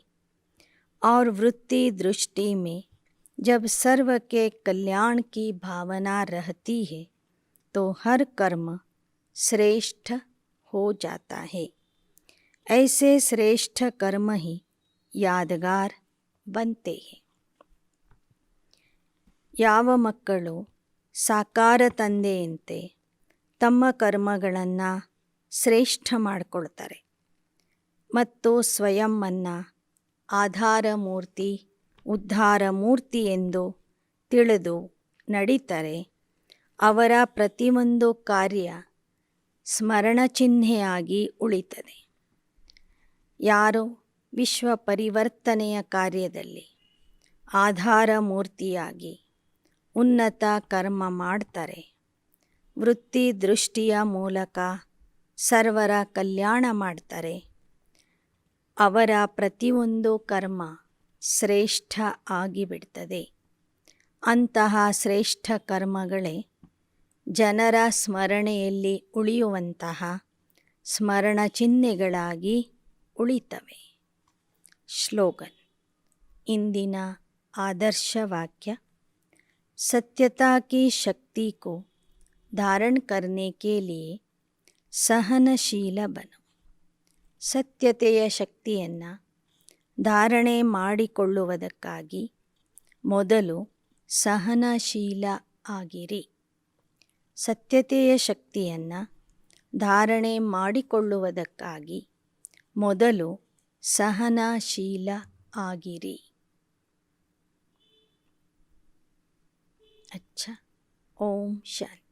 और वृत्ति दृष्टि में जब सर्व के कल्याण की भावना रहती है तो हर कर्म श्रेष्ठ हो जाता है. ऐसे श्रेष्ठ कर्म ही यादगार बनते हैं. ಯಾವ ಮಕ್ಕಳು ಸಾಕಾರ ತಂದೆಯಂತೆ ತಮ್ಮ ಕರ್ಮಗಳನ್ನು ಶ್ರೇಷ್ಠ ಮಾಡಿಕೊಳ್ತಾರೆ ಮತ್ತು ಸ್ವಯಂವನ್ನು ಆಧಾರ ಮೂರ್ತಿ ಉದ್ಧಾರ ಮೂರ್ತಿ ಎಂದು ತಿಳಿದು ನಡೀತಾರೆ, ಅವರ ಪ್ರತಿಯೊಂದು ಕಾರ್ಯ ಸ್ಮರಣ ಚಿಹ್ನೆಯಾಗಿ ಉಳಿತದೆ. ಯಾರು ವಿಶ್ವ ಪರಿವರ್ತನೆಯ ಕಾರ್ಯದಲ್ಲಿ ಆಧಾರ ಮೂರ್ತಿಯಾಗಿ ಉನ್ನತ ಕರ್ಮ ಮಾಡ್ತಾರೆ, ವೃತ್ತಿ ದೃಷ್ಟಿಯ ಮೂಲಕ ಸರ್ವರ ಕಲ್ಯಾಣ ಮಾಡ್ತಾರೆ, ಅವರ ಪ್ರತಿಯೊಂದು ಕರ್ಮ ಶ್ರೇಷ್ಠ ಆಗಿಬಿಡ್ತದೆ. ಅಂತಹ ಶ್ರೇಷ್ಠ ಕರ್ಮಗಳೇ ಜನರ ಸ್ಮರಣೆಯಲ್ಲಿ ಉಳಿಯುವಂತಹ ಸ್ಮರಣ ಚಿಹ್ನೆಗಳಾಗಿ ಉಳಿತವೆ. ಶ್ಲೋಗನ್. ಇಂದಿನ आदर्श वाक्य. सत्यता की शक्ति को धारण करने के लिए सहनशील बनो. ಸತ್ಯತೆಯ ಶಕ್ತಿಯನ್ನು ಧಾರಣೆ ಮಾಡಿಕೊಳ್ಳುವುದಕ್ಕಾಗಿ ಮೊದಲು ಸಹನಶೀಲ ಆಗಿರಿ. ಸತ್ಯತೆಯ ಶಕ್ತಿಯನ್ನು ಧಾರಣೆ ಮಾಡಿಕೊಳ್ಳುವುದಕ್ಕಾಗಿ ಮೊದಲು ಸಹನಶೀಲ ಆಗಿರಿ. अच्छा. ओम शांति.